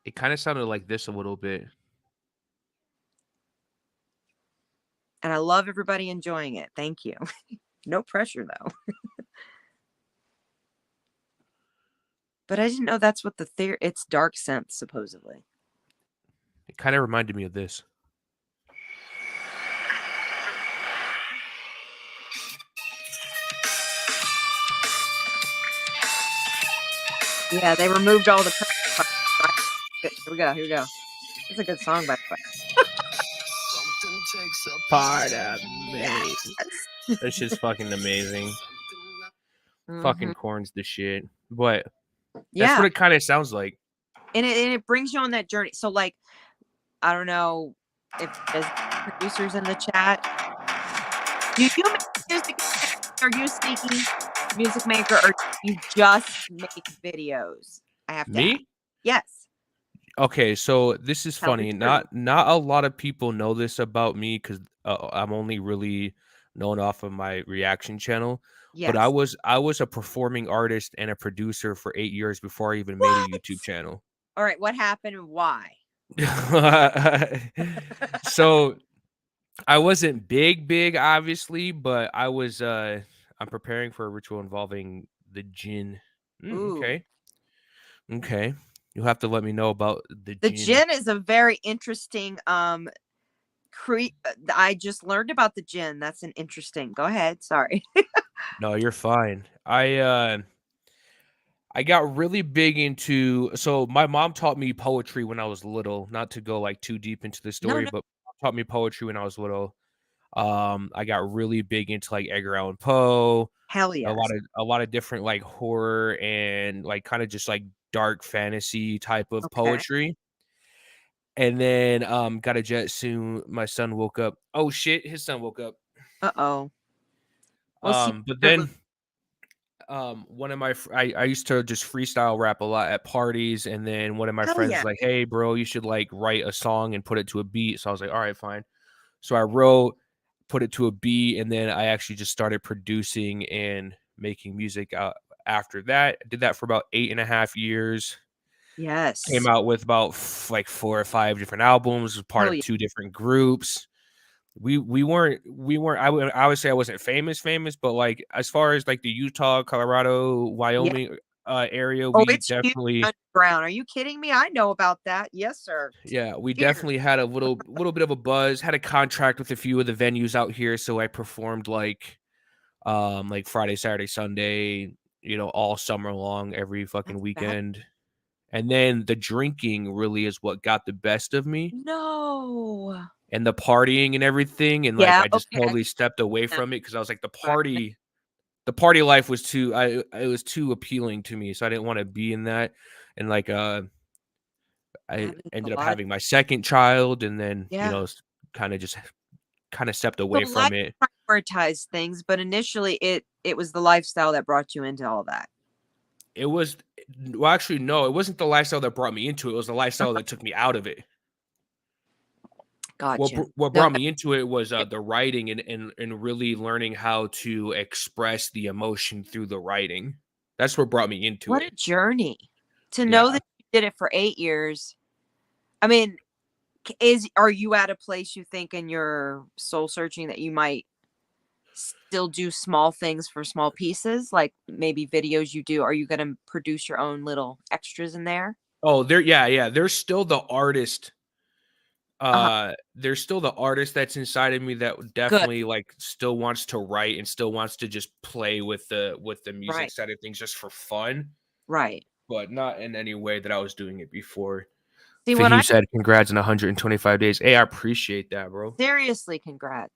It kind of sounded like this a little bit. And I love everybody enjoying it. Thank you. No pressure though. But I didn't know that's what the theory. It's dark synth supposedly. It kind of reminded me of this. Yeah, they removed all the pressure parts, right? Good. Here we go. Here we go. It's a good song, by the way. Something takes a Part of me. Yes. That shit's fucking amazing. Mhm. Fucking corn's the shit. But that's Yeah, what it kind of sounds like. and it brings you on that journey. So, like, I don't know if there's producers in the chat. Do you make music? Are you a sneaky music maker, or you just make videos? I have to ask. Me? Yes. Okay, so this is Tell the funny. truth. Not a lot of people know this about me because I'm only really known off of my reaction channel. But Yes. I was a performing artist and a producer for 8 years before I even made a What? YouTube channel. All right. What happened and why? So I wasn't big, obviously, but I was I'm preparing for a ritual involving the jinn. Ooh. Okay. Okay. You'll have to let me know about the The jinn. gin is a very interesting I just learned about the gin. That's an interesting. Go ahead. Sorry. No, you're fine. I got really big into, so my mom taught me poetry when I was little, not to go like too deep into the No, story, no. but taught me poetry when I was little. I got really big into like Edgar Allan Poe, Hell yes. a lot of different like horror and like kind of just like dark fantasy type of Okay. poetry. And then got a jet soon. My son woke up. Oh shit, his son woke up. Uh-oh. We'll see. But then one of my I used to just freestyle rap a lot at parties, and then one of my Hell friends yeah. was like, "Hey bro, you should like write a song and put it to a beat." So I was like, "All right, fine." So I wrote, put it to a beat, and then I actually just started producing and making music after that. I did that for about 8.5 years. Came Yes. out with about like 4 or 5 different albums, was part Hell of yeah. 2 different groups. We weren't I would say I wasn't famous, but like as far as like the Utah, Colorado, Yeah. Wyoming area, Oh, we it's huge definitely underground. Are you kidding me? I know about that. Yes, sir. yeah, we Here. definitely had a little bit of a buzz, had a contract with a few of the venues out here, so I performed like Friday, Saturday, Sunday, all summer long, every fucking That's bad. weekend. And then the drinking really is what got the best of me, No. and the partying and everything, and like Yeah. I just Okay. totally stepped away Yeah. from it because I was like Right. the party life was too it was too appealing to me, so I didn't want to be in that. And like I That is a ended up lot. having my second child, and then Yeah. kind of just kind of stepped So away life from it. prioritized things, but initially it was the lifestyle that brought you into all that. It was well, actually, no, it wasn't the lifestyle that brought me into it. It was the lifestyle Uh-huh. that took me out of it. Gotcha. What No, brought me into it was the writing and really learning how to express the emotion through the writing. That's what brought me into what a it. journey to know Yeah. that you did it for 8 years. I mean, are you at a place you think in your soul searching that you might still do small things for small pieces, like maybe videos you do? Are you going to produce your own little extras in there? Oh, yeah. There's still the artist. Uh-huh. There's still the artist that's inside of me that Good. definitely like still wants to write and still wants to just play with the music Right. side of things just for fun, Right. but not in any way that I was doing it before. See, when Fahim I said, "Congrats on 125 days." Hey, I appreciate that, bro. seriously congrats.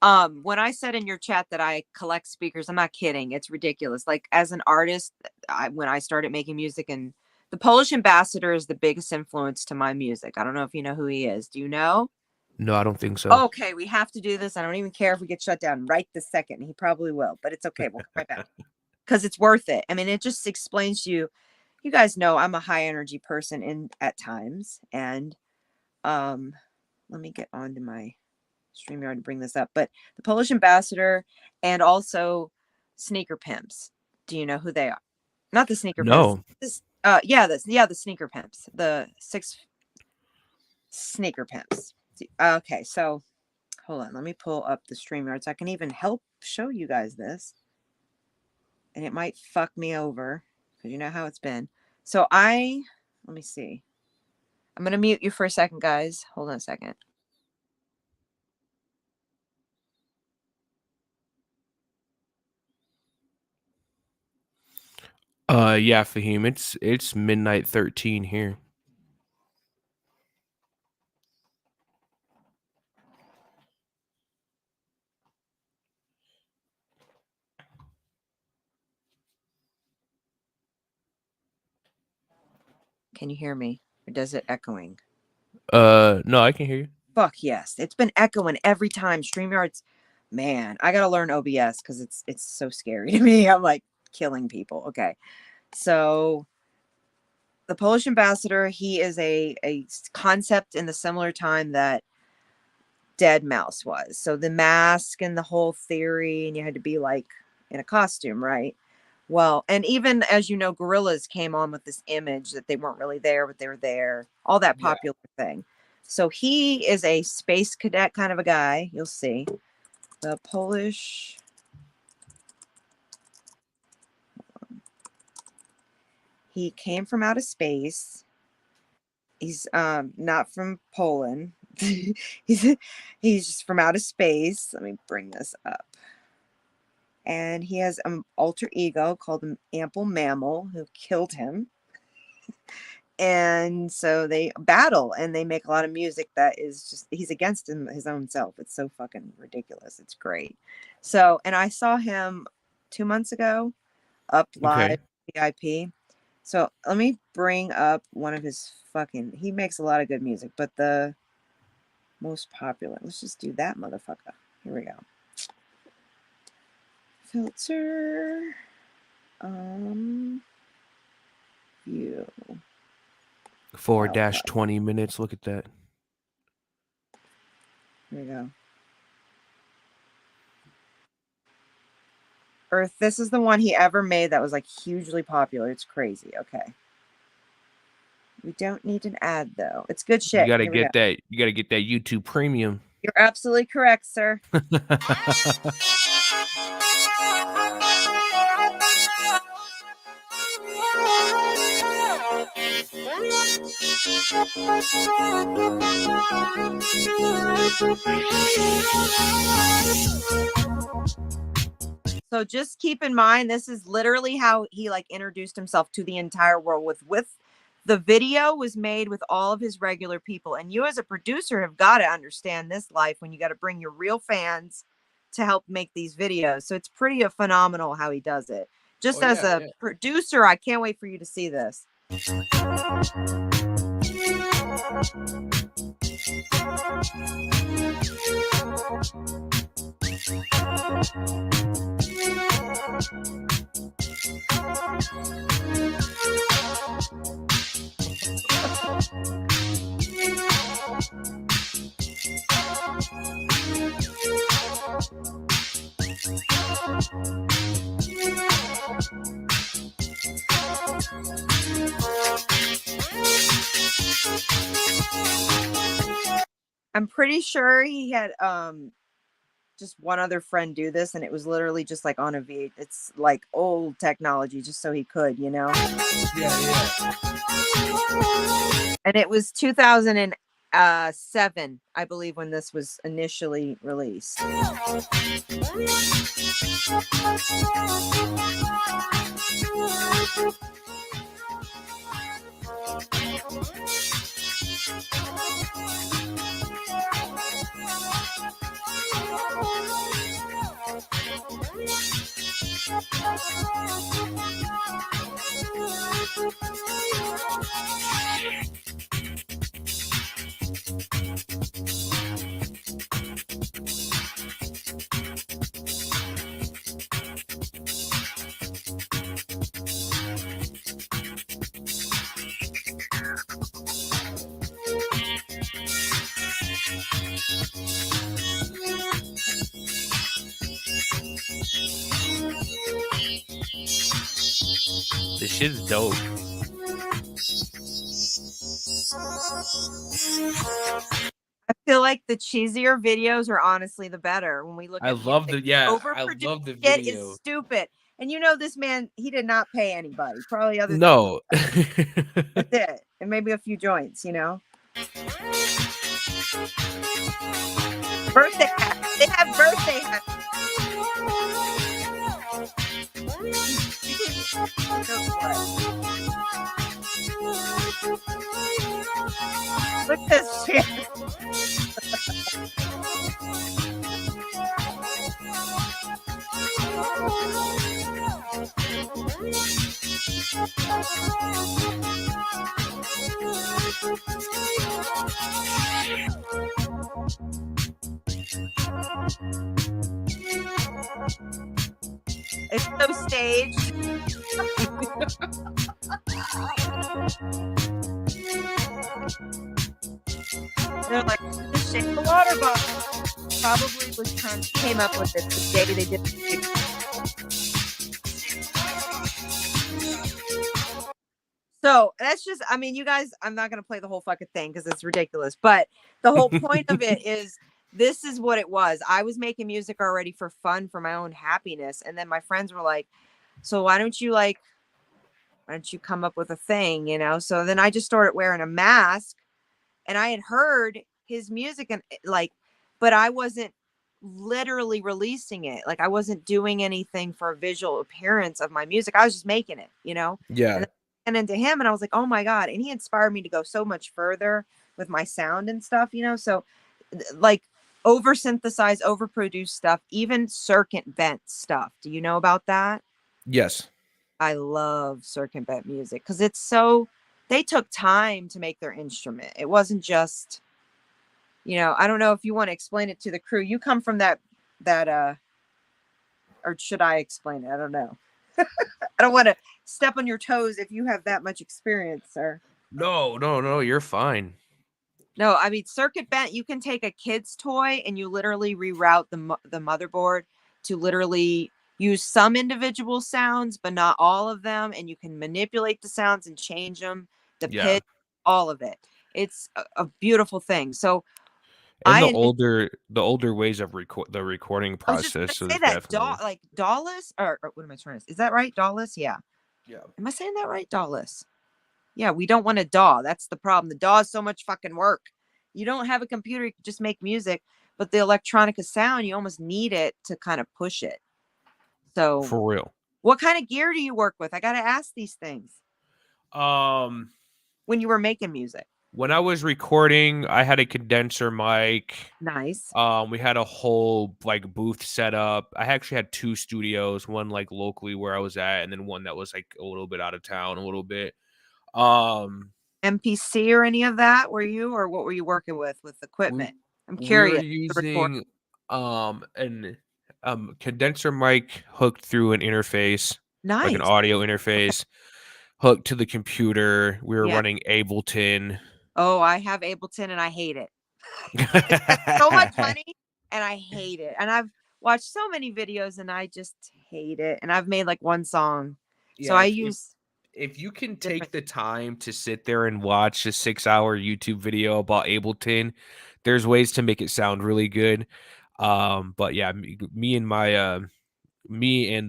When I said in your chat that I collect speakers, I'm not kidding. It's ridiculous. Like, as an artist, when I started making music in The Polish Ambassador is the biggest influence to my music. I don't know if you know who he is. Do you know? No, I don't think so. Okay, we have to do this. I don't even care if we get shut down right this second. He probably will, but it's okay. We'll come right back because it's worth it. I mean, it just explains to you. You guys know I'm a high energy person at times, and let me get onto my StreamYard to bring this up. But the Polish Ambassador and also Sneaker Pimps. Do you know who they are? Not the Sneaker Pimps. No. The Sneaker Pimps. The 6 Sneaker Pimps. Okay, so hold on. Let me pull up the StreamYard so I can even help show you guys this. And it might fuck me over because you know how it's been. So let me see. I'm going to mute you for a second, guys. Hold on a second. Yeah, Fahim, it's midnight 13 here. Can you hear me? Or does it echoing? No, I can hear you. Fuck yes. It's been echoing every time. StreamYard's, man, I gotta learn OBS because it's so scary to me. I'm like killing people. Okay. So the Polish Ambassador, he is a concept in the similar time that Dead Mouse was. So the mask and the whole theory, and you had to be like in a costume, right? Well, and even as you know, Gorillas came on with this image that they weren't really there, but they were there. All that popular thing. So he is a space cadet kind of a guy. You'll see. The Polish. He came from outer space. He's not from Poland. he's just from outer space. Let me bring this up. And he has an alter ego called an Ample Mammal who killed him. And so they battle and they make a lot of music that is just, he's against his own self. It's so fucking ridiculous. It's great. So, and I saw him 2 months ago up live VIP. So let me bring up one of his he makes a lot of good music, but the most popular, let's just do that motherfucker. Here we go. Filter. View. 4-20 minutes. Look at that. Here we go. Earth. This is the one he ever made that was like hugely popular. It's crazy. Okay. We don't need an ad though. It's good shit. You gotta get that. You gotta get that YouTube Premium. You're absolutely correct, sir. So just keep in mind, this is literally how he like introduced himself to the entire world with the video was made with all of his regular people. And you as a producer have got to understand this life when you got to bring your real fans to help make these videos. So it's pretty phenomenal how he does it. Just as a producer, I can't wait for you to see this. I'm pretty sure he had just one other friend do this, and it was literally just like on a V. It's like old technology, just so he could, you know. Yeah. And it was 2007, I believe, when this was initially released. This shit's dope. I feel like the cheesier videos are honestly the better when we look I at love music. the I Overproduced love the shit video. is stupid. And you know this man, he did not pay anybody. Probably other No. that's it. And maybe a few joints, you know. Birthday hats. They have birthday hats. Look at this shit. It's so staged. They're like, just shake the water bottle. Probably came up with it the day they did it. So that's just, I mean, you guys, I'm not going to play the whole fucking thing because it's ridiculous. But the whole point of it is this is what it was. I was making music already for fun, for my own happiness. And then my friends were like, so why don't you come up with a thing, you know? So then I just started wearing a mask, and I had heard his music and but I wasn't literally releasing it. Like I wasn't doing anything for a visual appearance of my music. I was just making it, you know? Yeah. And into him, and I was like, oh my God. And he inspired me to go so much further with my sound and stuff, you know? So like over synthesized, overproduced stuff, even circumvent stuff. Do you know about that? Yes. I love circumvent music because they took time to make their instrument. It wasn't just, you know, I don't know if you want to explain it to the crew. You come from that, or should I explain it? I don't know. I don't want to step on your toes if you have that much experience, sir. No, you're fine. No, I mean, circuit bent, you can take a kid's toy and you literally reroute the motherboard to literally use some individual sounds, but not all of them. And you can manipulate the sounds and change them, the pitch, all of it. It's a beautiful thing. So and the older ways of the recording I was just process gonna say is that definitely Dawless, or what am I trying to say? Is that right? Dawless? Yeah. Yeah. Am I saying that right? Dawless. Yeah, we don't want a DAW. That's the problem. The DAW is so much fucking work. You don't have a computer, you can just make music, but the electronica sound, you almost need it to kind of push it. So For real. what kind of gear do you work with? I gotta ask these things. When you were making music. When I was recording, I had a condenser mic. Nice. We had a whole like booth set up. I actually had 2 studios, one like locally where I was at, and then one that was like a little bit out of town, a little bit. MPC or any of that, were you, or what were you working with equipment? I'm curious. We were using an condenser mic hooked through an interface, Nice. like an audio interface, hooked to the computer. We were running Ableton. Oh, I have Ableton and I hate it. It's so much money and I hate it. And I've watched so many videos and I just hate it. And I've made like one song. Yeah, so I use. If you can take the time to sit there and watch a 6-hour YouTube video about Ableton, there's ways to make it sound really good. But yeah, me and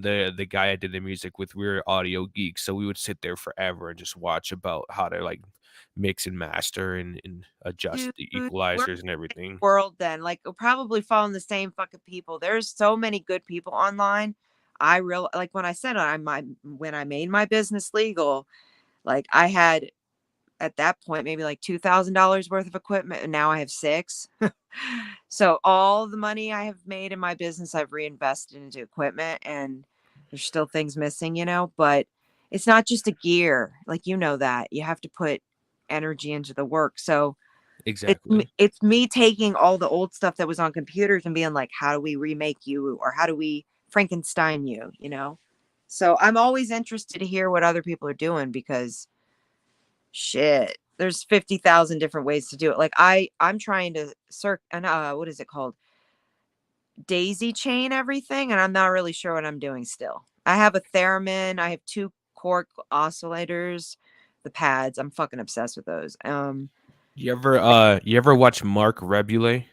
the guy I did the music with, we were audio geeks, so we would sit there forever and just watch about how to like mix and master and adjust the equalizers and everything. World then, like, we're probably following the same fucking people. There's so many good people online. I real like when I said when I made my business legal, like I had at that point maybe like $2,000 worth of equipment, and now I have 6. So all the money I have made in my business, I've reinvested into equipment, and there's still things missing, you know, but it's not just a gear. Like, you know that. You have to put energy into the work. So Exactly. it's me taking all the old stuff that was on computers and being like, how do we remake you, or how do we Frankenstein you, you know? So I'm always interested to hear what other people are doing, because shit, there's 50,000 different ways to do it. Like I'm trying to what is it called? Daisy chain everything, and I'm not really sure what I'm doing still. I have a theremin, I have 2 cork oscillators, the pads. I'm fucking obsessed with those. You ever watch Mark Rebule?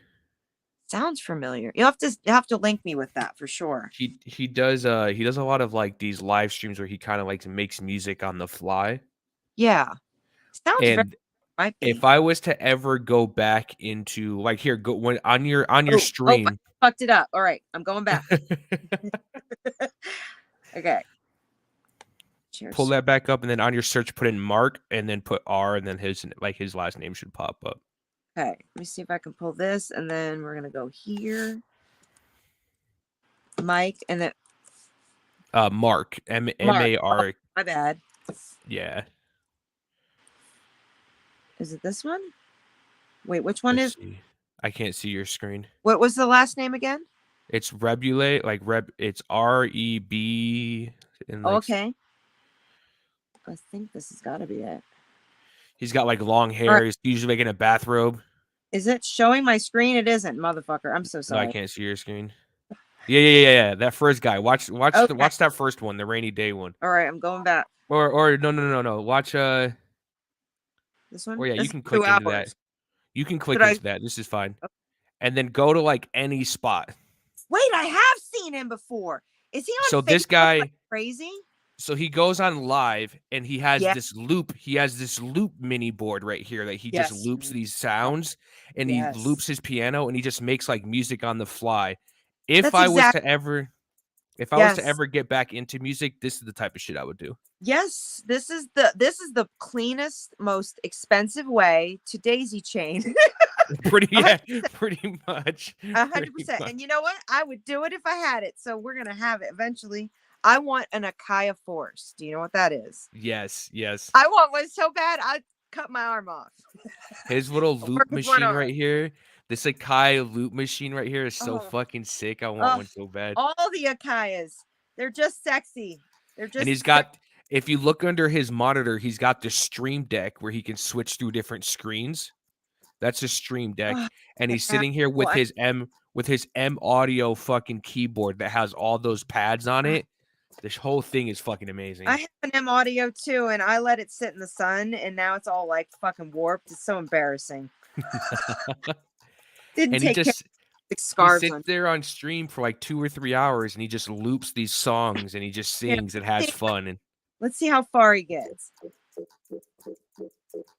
Sounds familiar. You have to link me with that for sure. He does a lot of like these live streams where he kind of like makes music on the fly. Yeah. Sounds very, And might if be. I was to ever go back into like here, go when on your Oh, I stream. fucked it up. All right, I'm going back. Okay. Pull Cheers. that back up, and then on your search put in Mark and then put R, and then his last name should pop up. Okay, let me see if I can pull this, and then we're gonna go here. Mike, and then Mark Mark. MAR. Oh, my bad. Yeah. Is it this one? Wait, which one Let's is? see. I can't see your screen. What was the last name again? It's Rebule, like it's REB, and Oh, like okay. I think this has got to be it. he's got like long All hair. right. He's usually like in a bathrobe. Is it showing my screen? It isn't, motherfucker. I'm so No, I sorry. can't see your screen. Yeah. That first guy. Watch Okay. watch that first one, the rainy day one. All right, I'm going back. Or no. Watch This one. or yeah, you This is can 2 click into that. hours. You can Should click I? into that. This is fine. And then go to like any spot. Wait, I have seen him before. Is he on So this Facebook guy like crazy? So he goes on live and he has Yeah. this loop. He has this loop mini board right here that he just Yes. loops these sounds, and he Yes. loops his piano, and he just makes like music on the fly. If That's I was exactly. to ever If I was to Yes. ever get back into music, this is the type of shit I would do. Yes, this is the cleanest, most expensive way to daisy chain. Pretty 100%. pretty much. 100%. And you know what? I would do it if I had it. So we're gonna have it eventually. I want an Acaia Force. Do you know what that is? Yes. I want one so bad I'd cut my arm off. His little Work loop with one machine arm. right here. This Akai loop machine right here is so Oh. fucking sick. I want one so bad. All the Acaias, they're just sexy. They're just. And he's got, if you look under his monitor, he's got the Stream Deck where he can switch through different screens. That's his Stream Deck. And he's sitting here with his M Audio fucking keyboard that has all those pads on it. This whole thing is fucking amazing. I have an M Audio too, and I let it sit in the sun, and now it's all like fucking warped. It's so embarrassing. Didn't And take he just scarves he on. sits there on stream for like 2 or 3 hours, and he just loops these songs, and he just sings and has fun. And let's see how far he gets.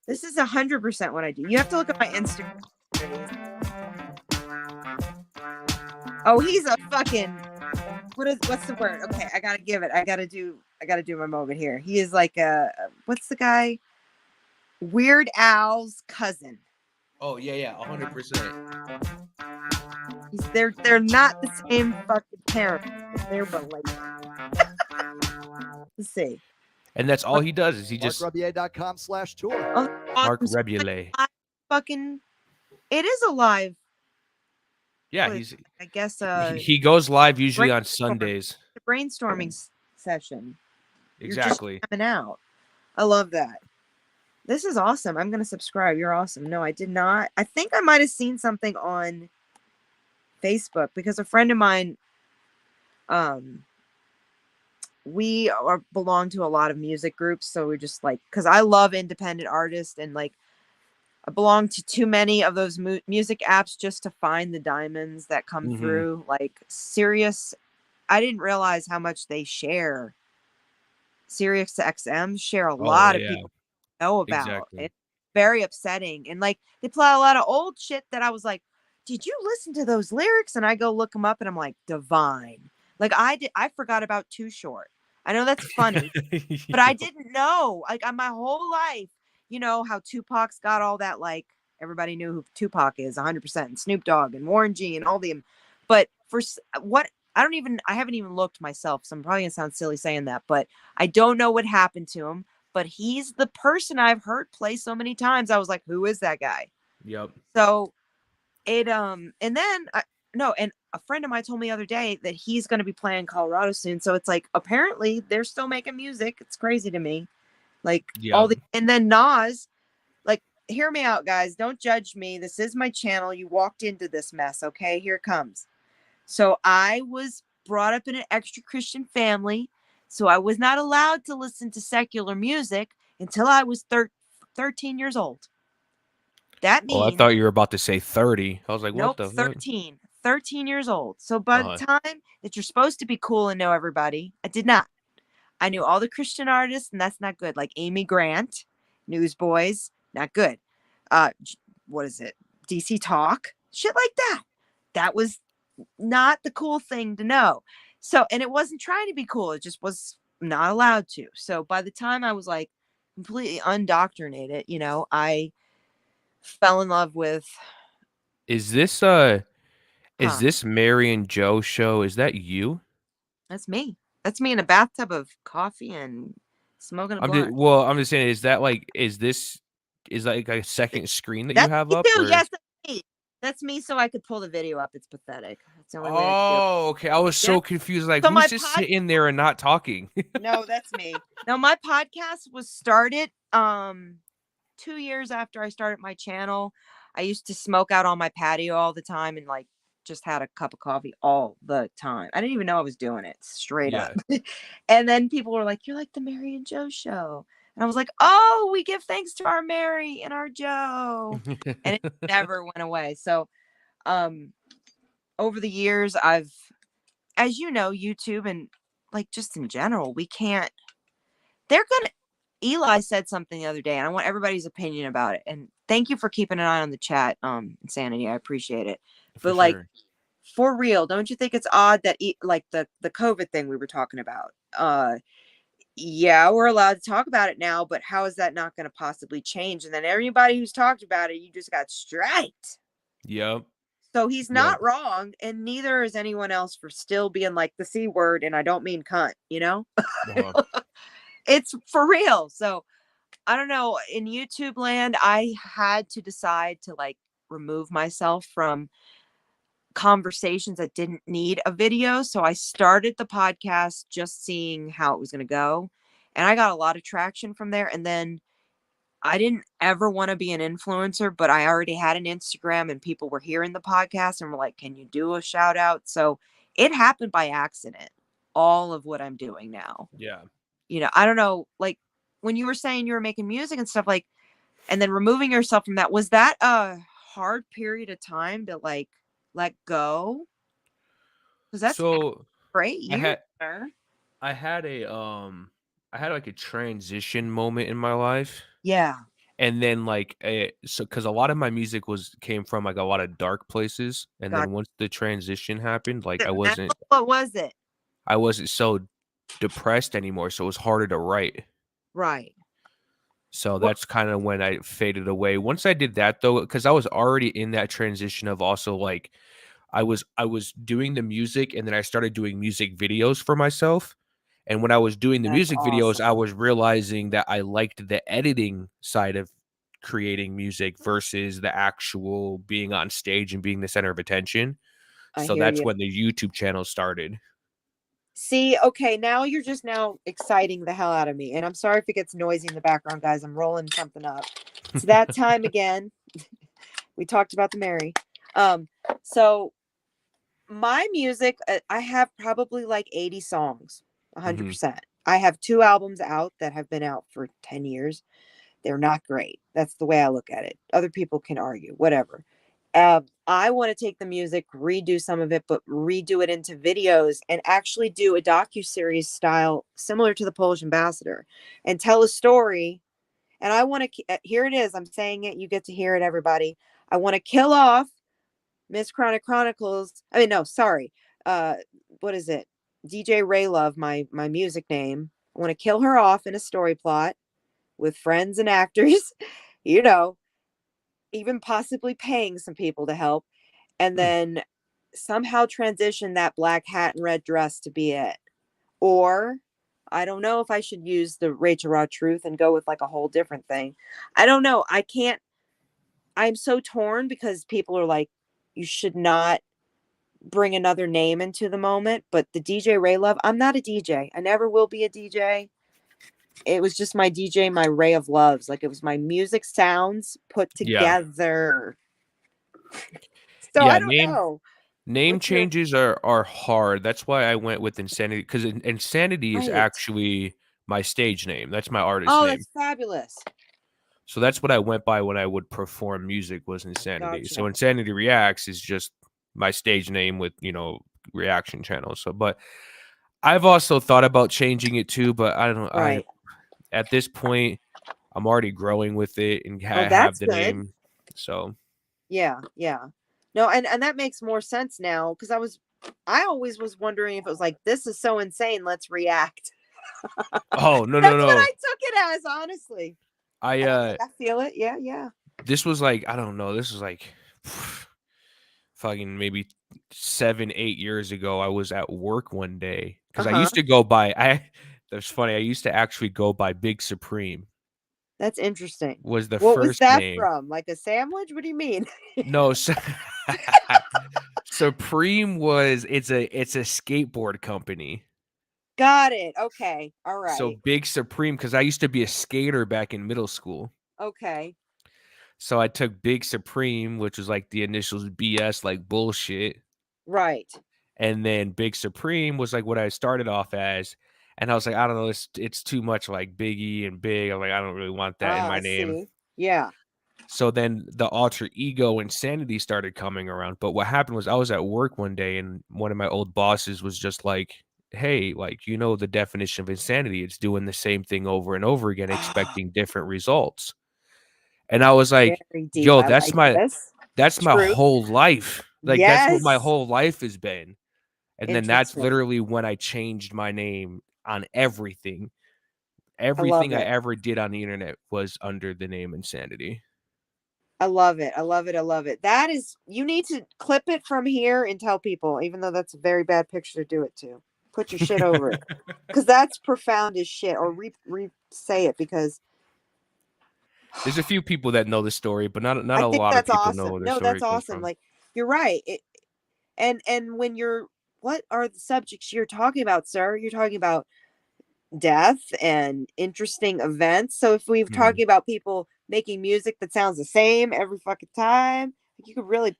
This is 100% what I do. You have to look at my Instagram. Oh, he's a fucking. What's the word? Okay, I gotta give it. I gotta do my moment here. He is like what's the guy? Weird Al's cousin. oh yeah, 100%. They're not the same fucking parent. They're related. Let's see. And that's all he does is he just MarkRebier.com/tour. Oh, Mark awesome. Rebule. Fucking. It is a live. Yeah, what he's is it? I guess he goes live usually on brainstorm. Sundays. The brainstorming session. Exactly. You're just coming out. I love that. This is awesome. I'm gonna subscribe. You're awesome. No, I did not. I think I might have seen something on Facebook because a friend of mine, we belong to a lot of music groups, so we're just like, because I love independent artists, and like I belong to too many of those music apps just to find the diamonds that come through. Like Sirius, I didn't realize how much they share. Sirius to XM share a lot of people know about. Exactly. It's very upsetting, and like they play a lot of old shit that I was like, did you listen to those lyrics? And I go look them up, and I'm like, divine. Like I forgot about Too Short. I know that's funny, but I didn't know. Like my whole life, you know how Tupac's got all that, like everybody knew who Tupac is 100%, and Snoop Dogg and Warren G and all them. But for what I haven't even looked myself, so I'm probably gonna sound silly saying that, but I don't know what happened to him. But he's the person I've heard play so many times. I was like, who is that guy? Yep. So it and then no, and a friend of mine told me the other day that he's gonna be playing Colorado soon. So it's like apparently they're still making music. It's crazy to me. Like Yep. and then Nas, like, hear me out, guys. Don't judge me. This is my channel. You walked into this mess, okay? Here it comes. So I was brought up in an extra Christian family. So I was not allowed to listen to secular music until I was 13 years old. That Oh, I means, thought you were about to say 30. I was like, what nope, the fuck? 13 years old. So by the Uh-huh. time that you're supposed to be cool and know everybody, I did not. I knew all the Christian artists, and that's not good. Like Amy Grant, Newsboys, not good. Uh, what is it? DC Talk, shit like that. That was not the cool thing to know. So, and it wasn't trying to be cool. It just was not allowed to. So by the time I was like completely undoctrinated, I fell in love with, Is this huh, Mary and Joe show? Is that you? that's me. That's me in a bathtub of coffee and smoking a blunt. I'm just saying, is like a second screen that you That's have me up, too. or Yes, is that's me. That's me. So I could pull the video up. It's pathetic. That's the only way I could do it. Oh, okay. I was Yeah. so confused. Like, So who's my just pod. sitting there and not talking? No, that's me. Now my podcast was started 2 years after I started my channel. I used to smoke out on my patio all the time and like just had a cup of coffee all the time. I didn't even know I was doing it, straight up. Yeah. And then people were like, "You're like the Mary and Joe show." And I was like, "Oh, we give thanks to our Mary and our Joe." And it never went away. So um over the years I've, as you know, YouTube and like just in general, we can't, they're gonna, Eli said something the other day, and I want everybody's opinion about it. And thank you for keeping an eye on the chat, Insanity. I appreciate it. For But like, sure. for real, don't you think it's odd that like the COVID thing we were talking about? Yeah, we're allowed to talk about it now, but how is that not going to possibly change? And then everybody who's talked about it, you just got striked. Yep. So he's Yep. not wrong, and neither is anyone else for still being like the C word, and I don't mean cunt, Uh-huh. It's for real. So I don't know. In YouTube land, I had to decide to like remove myself from conversations that didn't need a video. So I started the podcast just seeing how it was going to go. And I got a lot of traction from there. And then I didn't ever want to be an influencer, but I already had an Instagram and people were hearing the podcast and were like, "Can you do a shout out?" So it happened by accident, all of what I'm doing now. Yeah. I don't know, like when you were saying you were making music and stuff, like, and then removing yourself from that, was that a hard period of time to like let go? Because that's So great I years, had sir. I had I had like a transition moment in my life. Yeah, And then like because a lot of my music came from like a lot of dark places. And got then once the transition happened, like it. Mental? What was it? I wasn't so depressed anymore, so it was harder to write. Right. So What? that's kind of when I faded away. Once I did that though, because I was already in that transition of also like I was doing the music and then I started doing music videos for myself. And when I was doing the That's music videos, I awesome. was realizing that I liked the editing side of creating music versus the actual being on stage and being the center of attention. I So hear that's you. when the YouTube channel started. See, okay, now you're just now exciting the hell out of me. And I'm sorry if it gets noisy in the background, guys. I'm rolling something up. It's that time again. We talked about the Mary. So my music, I have probably like 80 songs, Mhm. 100%. I have 2 albums out that have been out for 10 years. They're not great. That's the way I look at it. Other people can argue, whatever. I want to take the music, redo some of it, but redo it into videos and actually do a docu-series style similar to the Polish Ambassador and tell a story. And I want to, here it is. I'm saying it. You get to hear it, everybody. I want to kill off MsChronicChronicles. I mean, no, sorry. Uh, what is it? DJ Ray Love, my music name. I want to kill her off in a story plot with friends and actors, you know, even possibly paying some people to help. And Hmm. then somehow transition that black hat and red dress to be it. Or I don't know if I should use the Rachel Raw Truth and go with like a whole different thing. I don't know. I'm so torn because people are like, you should not bring another name into the moment. But the DJ Ray Love, I'm not a DJ. I never will be a DJ. It was just my DJ, my Ray of Loves. Like it was my music sounds put together. So Yeah, I don't know. name What's your changes are hard. That's why I went with Insanity, because Insanity is right? actually my stage name. That's my artist Oh, name. that's fabulous. So that's what I went by when I would perform music, was Insanity. Gotcha. So Insanity Reacts is just my stage name with, reaction channels. So, but I've also thought about changing it too, but I don't. Right. At this point, I'm already growing with it and Oh, have that's the good. name. So Yeah. No, and that makes more sense now because I always was wondering if it was like, this is so insane, let's react. oh no That's what no I took it as, honestly. I And I was like, I feel it. Yeah. this was like, I don't know, this was like fucking maybe 7-8 years ago. I was at work one day because I used to go by that's funny, I used to actually go by Big Supreme. That's interesting. Was the What was first that name. from? Like a sandwich? What do you mean? No, Supreme it's a skateboard company. Got it. Okay. All So right. Big Supreme, because I used to be a skater back in middle school. Okay. So I took Big Supreme, which was like the initials BS, like bullshit. Right. And then Big Supreme was like what I started off as. And I was like, I don't know, it's too much like Biggie and Big. I'm like, I don't really want that in my name. See. Yeah. So then the alter ego Insanity started coming around. But what happened was I was at work one day and one of my old bosses was just like, hey, like, the definition of insanity. It's doing the same thing over and over again, expecting different results. And I was like, Very deep. yo, I like this. that's my Truth. whole life. Like, that's what my Yes. whole life has been. And then that's Interesting. literally when I changed my name on everything. love Everything I it. ever did on the internet was under the name Insanity. I love it. I love it. That is, you need to clip it from here and tell people, even though that's a very bad picture to do it to. Put your shit over it. Because that's profound as shit. Or say it, because There's a few people that know the story, but not I a think lot of that's people awesome. know where the No, story that's comes awesome. from. Like, you're right. And when what are the subjects you're talking about, sir? You're talking about death and interesting events. So if we're talking about people making music that sounds the same every fucking time, you could really,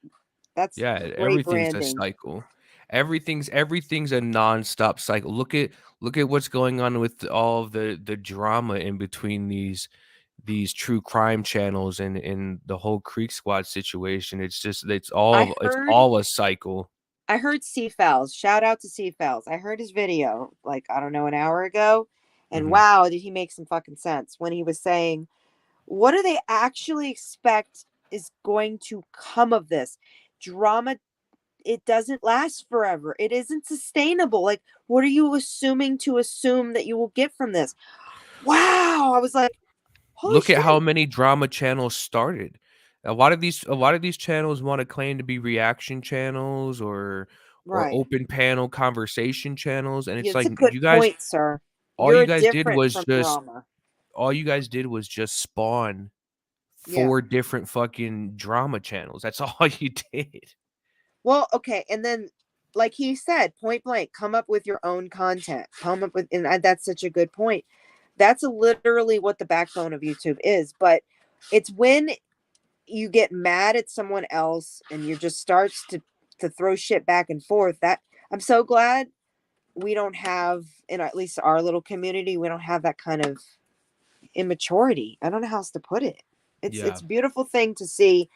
that's great everything's branding. a cycle. Everything's a nonstop cycle. Look at what's going on with all of the drama in between these true crime channels and the whole Creek Squad situation. It's all a cycle. I heard C-Fowls. Shout out to C-Fowls. I heard his video like, I don't know, an hour ago. And wow, did he make some fucking sense when he was saying, what do they actually expect is going to come of this? Drama, it doesn't last forever. It isn't sustainable. Like, what are you assuming that you will get from this? Wow. I was like, holy Look shit. at how many drama channels started. A lot of these channels want to claim to be reaction channels or open panel conversation channels, and it's It's like, a good you guys, point, sir. all You're you guys did different was from just drama. spawn 4 different fucking drama channels. That's all you did. Well, okay, and then, like he said, point blank, come up with your own content. Come up with, and that's such a good point. That's literally what the backbone of YouTube is. But it's when you get mad at someone else and you just starts to throw shit back and forth. That I'm so glad we don't have, in at least our little community, we don't have that kind of immaturity. I don't know how else to put it. It's a beautiful thing to see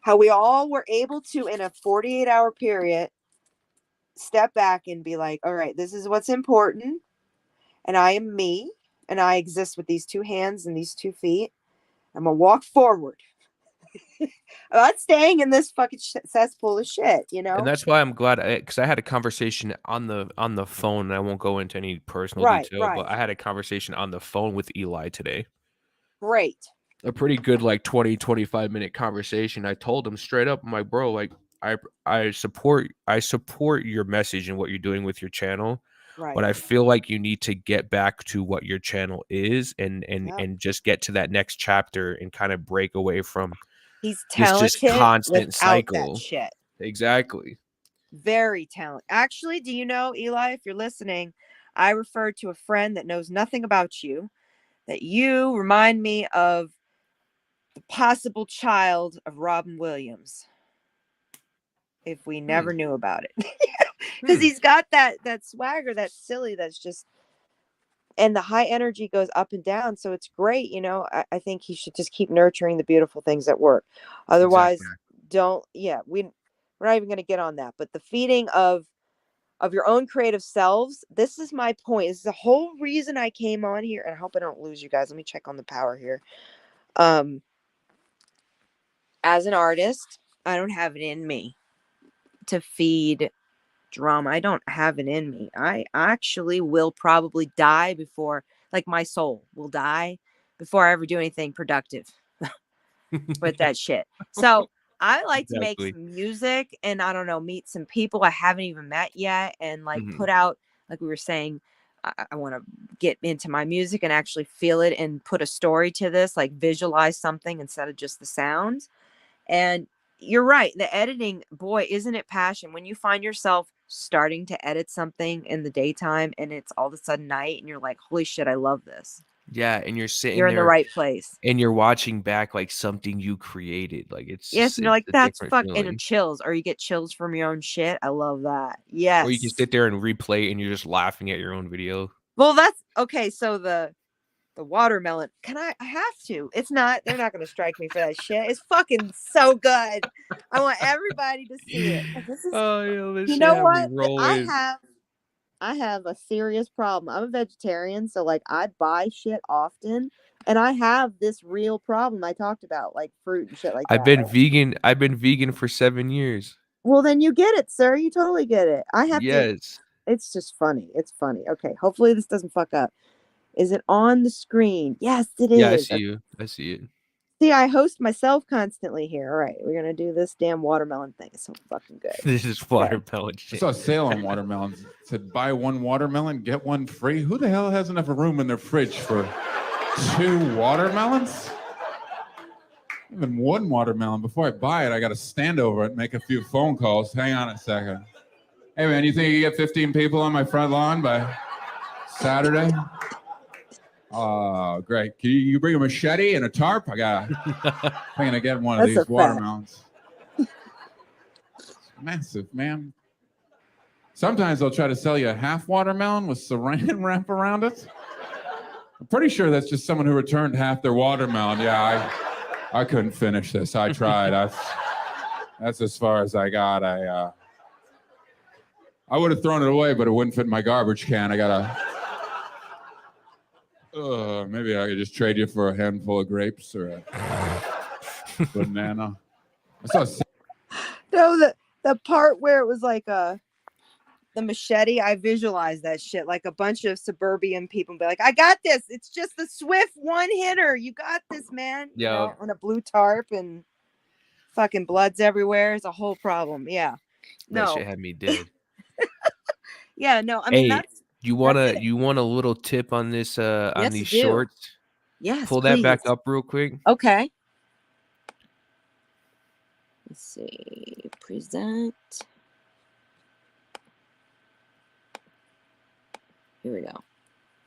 how we all were able to, in a 48-hour period, step back and be like, all right, this is what's important. And I am me. And I exist with these 2 hands and these 2 feet. I'm going to walk forward. I'm not staying in this fucking cesspool of shit, And that's why I'm glad, because I had a conversation on the phone, and I won't go into any personal detail, but I had a conversation on the phone with Eli today. Great. A pretty good, like, 20-25 minute conversation. I told him straight up, I'm like, bro, like, I support your message and what you're doing with your channel, Right. but I feel like you need to get back to what your channel is and Yep. just get to that next chapter and kind of break away from He's this just talented constant without that cycle. shit. Exactly. Very talented. Actually, do you know, Eli, if you're listening, I referred to a friend that knows nothing about you, that you remind me of the possible child of Robin Williams, if we never knew about it. Because he's got that swagger, that's silly, that's just, and the high energy goes up and down, so it's great. I think he should just keep nurturing the beautiful things that work. Exactly. Otherwise, we're not even going to get on that. But the feeding of your own creative selves, this is my point. This is the whole reason I came on here, and I hope I don't lose you guys. Let me check on the power here. As an artist, I don't have it in me to feed drama. I don't have it in me. I actually will probably die before, like, my soul will die before I ever do anything productive with that shit. So I like to make Exactly. some music and, I don't know, meet some people I haven't even met yet, and like Mhm. put out, like we were saying, I want to get into my music and actually feel it and put a story to this, like visualize something instead of just the sounds. And you're right. The editing, boy, isn't it passion when you find yourself starting to edit something in the daytime and it's all of a sudden night and you're like, holy shit, I love this. Yeah, and you're sitting You're in the there right place. and you're watching back like something you created. Like Yes. And you're it's like, a that's different and feeling. chills, or you get chills from your own shit. I love that. Or you can Yes. sit there and replay and you're just laughing at your own video. Well, that's okay. So the watermelon, I have to. It's not, they're not going to strike me for that shit. It's fucking so good. I want everybody to see it. 'Cause this is, Oh, yo, this you shit know had me what? rolling. I have a serious problem. I'm a vegetarian, so like I buy shit often, and I have this real problem I talked about, like fruit and shit like I've that. been Like, vegan. I've been vegan for 7 years. well, then you get it, sir. You totally get it. I have to. Yes. It's just funny. It's funny. Okay, hopefully this doesn't fuck up. Is it on the screen? Yes, it Yeah, I is. see you. I see it. See, I host myself constantly here. All right, we're gonna do this damn watermelon thing. It's so fucking good. This is Okay. watermelon I shit. saw a sale on watermelons. It said buy one watermelon, get one free. Who the hell has enough room in their fridge for 2 watermelons? Even one watermelon. Before I buy it, I got to stand over it and make a few phone calls. Hang on a second. Hey, man, you think you get 15 people on my front lawn by Saturday? Oh, great. Can you bring a machete and a tarp? I'm going to get one of That's a these fact. watermelons. It's massive, man. Sometimes they'll try to sell you a half watermelon with saran wrap around it. I'm pretty sure that's just someone who returned half their watermelon. Yeah, I couldn't finish this. I tried. That's as far as I got. I would have thrown it away, but it wouldn't fit in my garbage can. I gotta. Maybe I could just trade you for a handful of grapes or a banana. I saw. No, the part where it was like the machete, I visualized that shit, like a bunch of suburban people be like, I got this. It's just the swift one hitter. You got this, man. You Yo. know, on a blue tarp and fucking blood's everywhere. It's a whole problem. Yeah. That No. shit had me dead. Yeah, no. I mean, Hey, you that's wanna it. you want a little tip on this on Yes, these I do. shorts? Yes, Pull that back please. up real quick. Okay. Let's see. Present. Here we go.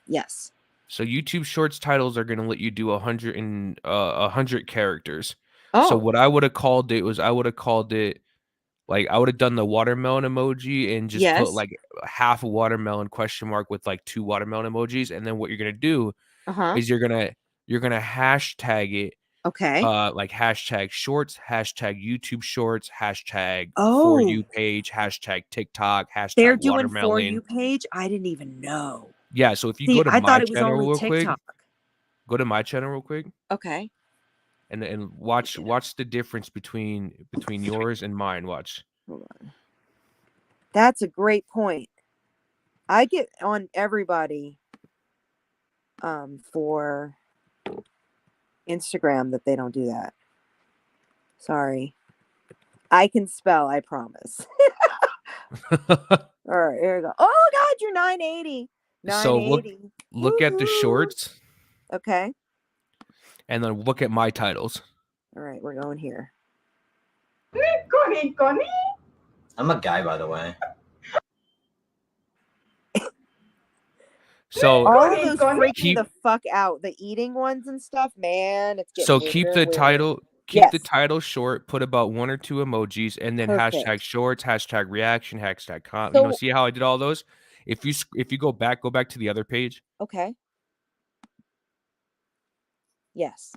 Yes. So YouTube Shorts titles are gonna let you do 100 characters. Oh. So what I would have called it was like I would have done the watermelon emoji and just put Yes. like half a watermelon question mark with like 2 watermelon emojis, and then what you're gonna do Uh-huh. is you're gonna hashtag it Okay. like hashtag shorts, hashtag YouTube Shorts, hashtag for Oh. you page, hashtag TikTok, They're hashtag doing For You watermelon. page? I didn't even know. Yeah, so if you See, go to I my thought it was channel only real quick, TikTok. Okay. and watch the difference between yours and mine. Watch. Hold on. That's a great point. I get on everybody for Instagram that they don't do that. Sorry. I can spell, I promise. All right, here we go. Oh God, you're 980. So 980. look at the Woohoo. shorts Okay. and then look at my titles. All right, we're going here. I'm a guy, by the way. So All of those freak me keep the fuck out. The eating ones and stuff, man. It's getting so weirder keep and the weirder. title keep the Yes. title short, put about 1 or 2 emojis, and then hashtag Perfect. shorts, hashtag reaction, hashtag you know, So, see how I did all those? If you go back to the other page. okay. Yes.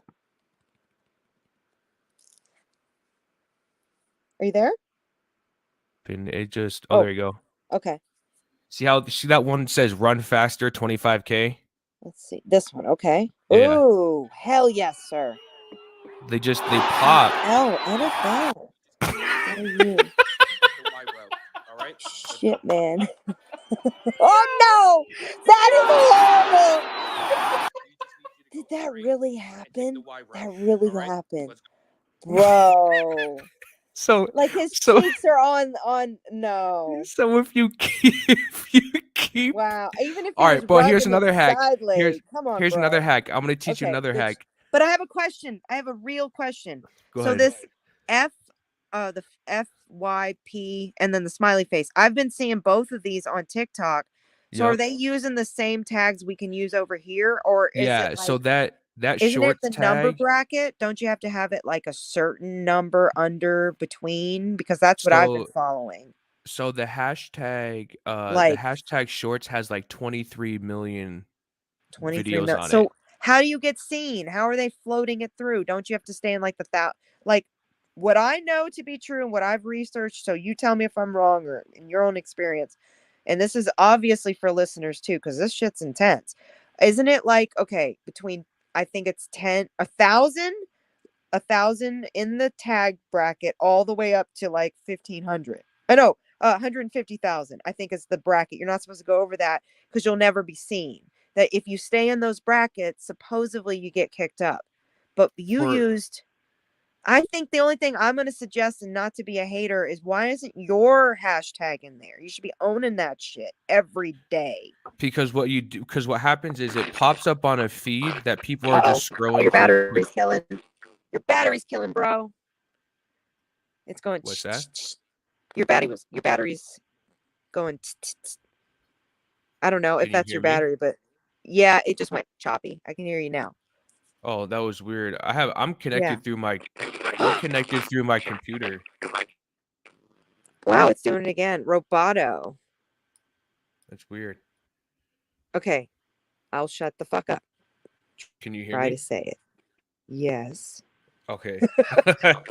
Are you there? And it just Oh. there you go. Okay. See that one says run faster 25K? Let's see. This one. Okay. Yeah. Ooh, hell yes, sir. They pop. NFL. What are you? All right. Shit, man. Oh no! That is horrible! Did that really happen? That really happened. Bro. So Like his cheeks are on no. So if you keep Wow. Even if he all right, was but here's rubbing his another hack. side leg. Come on, Here's bro. another hack. I'm gonna teach you another hack. But I have a question. I have a real question. Go so ahead. this the FYP and then the smiley face. I've been seeing both of these on TikTok. So are Yep. they using the same tags we can use over here, or is Yeah, it like, so that isn't it shorts the number tag. bracket? Don't you have to have it like a certain number under between? Because that's what I've been following. So the hashtag Like shorts has like 23 million 23 videos million. on So it. how do you get seen? How are they floating it through? Don't you have to stay in like like what I know to be true and what I've researched? So you tell me if I'm wrong or in your own experience. And this is obviously for listeners too, because this shit's intense. Isn't it like, okay, between I think it's 1,000 in the tag bracket all the way up to like 1,500. I know, 150,000. I think is the bracket. You're not supposed to go over that because you'll never be seen. That if you stay in those brackets, supposedly you get kicked up. But you used. I think the only thing I'm going to suggest, and not to be a hater, is why isn't your hashtag in there? You should be owning that shit every day. Because what happens is it pops up on a feed that people are just scrolling. Your battery's killing. Your battery's killing, bro. It's going. What's that? Your battery's going. I don't know if that's your battery, but yeah, it just went choppy. I can hear you now. Oh, that was weird. I'm connected through my computer. Wow, it's doing it again. Roboto. That's weird. Okay, I'll shut the fuck up. Can you hear Try me? to say it. Yes. Okay.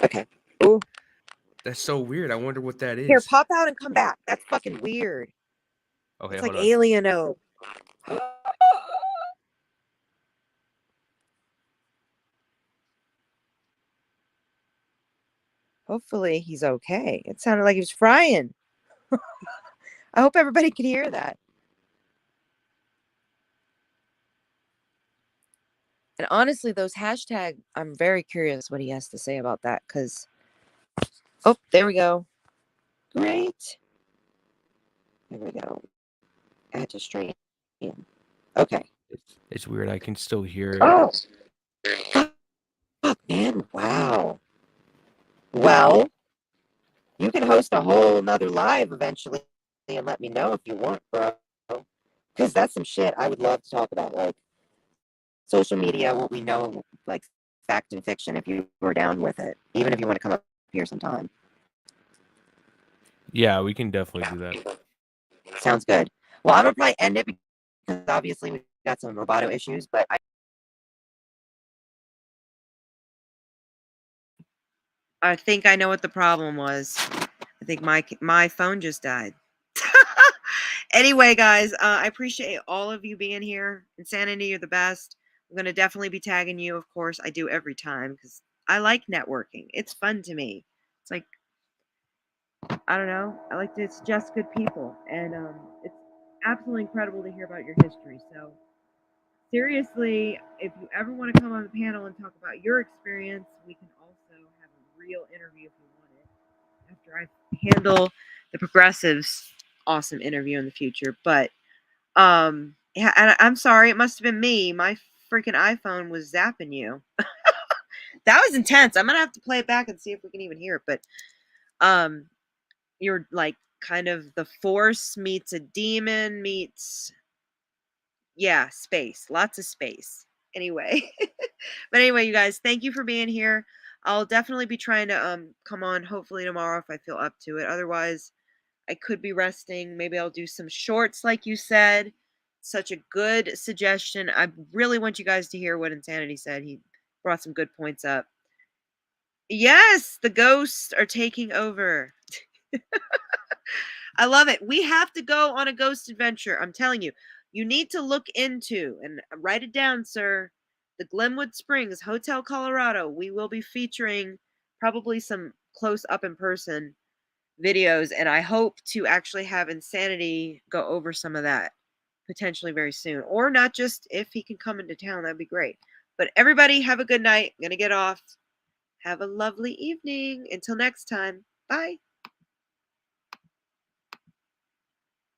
Okay. Ooh. That's so weird. I wonder what that is. Here, pop out and come back. That's fucking weird. Okay, it's like hold on. Alien-o. Hopefully he's okay. It sounded like he was frying. I hope everybody could hear that. And honestly, those hashtag, I'm very curious what he has to say about that because, oh, there we go. Great. There we go. I had to straighten. Okay. It's weird. I can still hear it. Oh, man. Wow. Well, you can host a whole nother live eventually and let me know if you want, bro. Because that's some shit I would love to talk about. Like social media, what we know, like fact and fiction, if you were down with it. Even if you want to come up here sometime. Yeah, we can definitely do that. Sounds good. Well, I'm going to probably end it because obviously we got some roboto issues, but I think I know what the problem was. I think my phone just died. Anyway, guys, I appreciate all of you being here. Insanity, you're the best. I'm going to definitely be tagging you, of course. I do every time because I like networking. It's fun to me. It's like, I don't know. I like to suggest good people. And it's absolutely incredible to hear about your history. So seriously, if you ever want to come on the panel and talk about your experience, we can also have a real interview if you want it. after I handle the progressives awesome interview in the future. But yeah, and I'm sorry, it must have been me. My freaking iPhone was zapping you. That was intense. I'm gonna have to play it back and see if we can even hear it. But you're like kind of the Force meets a demon meets, yeah, space. Lots of space. Anyway. But anyway, you guys, thank you for being here. I'll definitely be trying to come on hopefully tomorrow if I feel up to it. Otherwise, I could be resting. Maybe I'll do some shorts like you said. Such a good suggestion. I really want you guys to hear what Insanity said. He brought some good points up. Yes, the ghosts are taking over. I love it. We have to go on a ghost adventure. I'm telling you. You need to look into and write it down, sir. The Glenwood Springs Hotel, Colorado. We will be featuring probably some close up in person videos, and I hope to actually have Insanity go over some of that potentially very soon. Or not, just if he can come into town, that'd be great. But everybody have a good night. I'm gonna get off. Have a lovely evening. Until next time. Bye.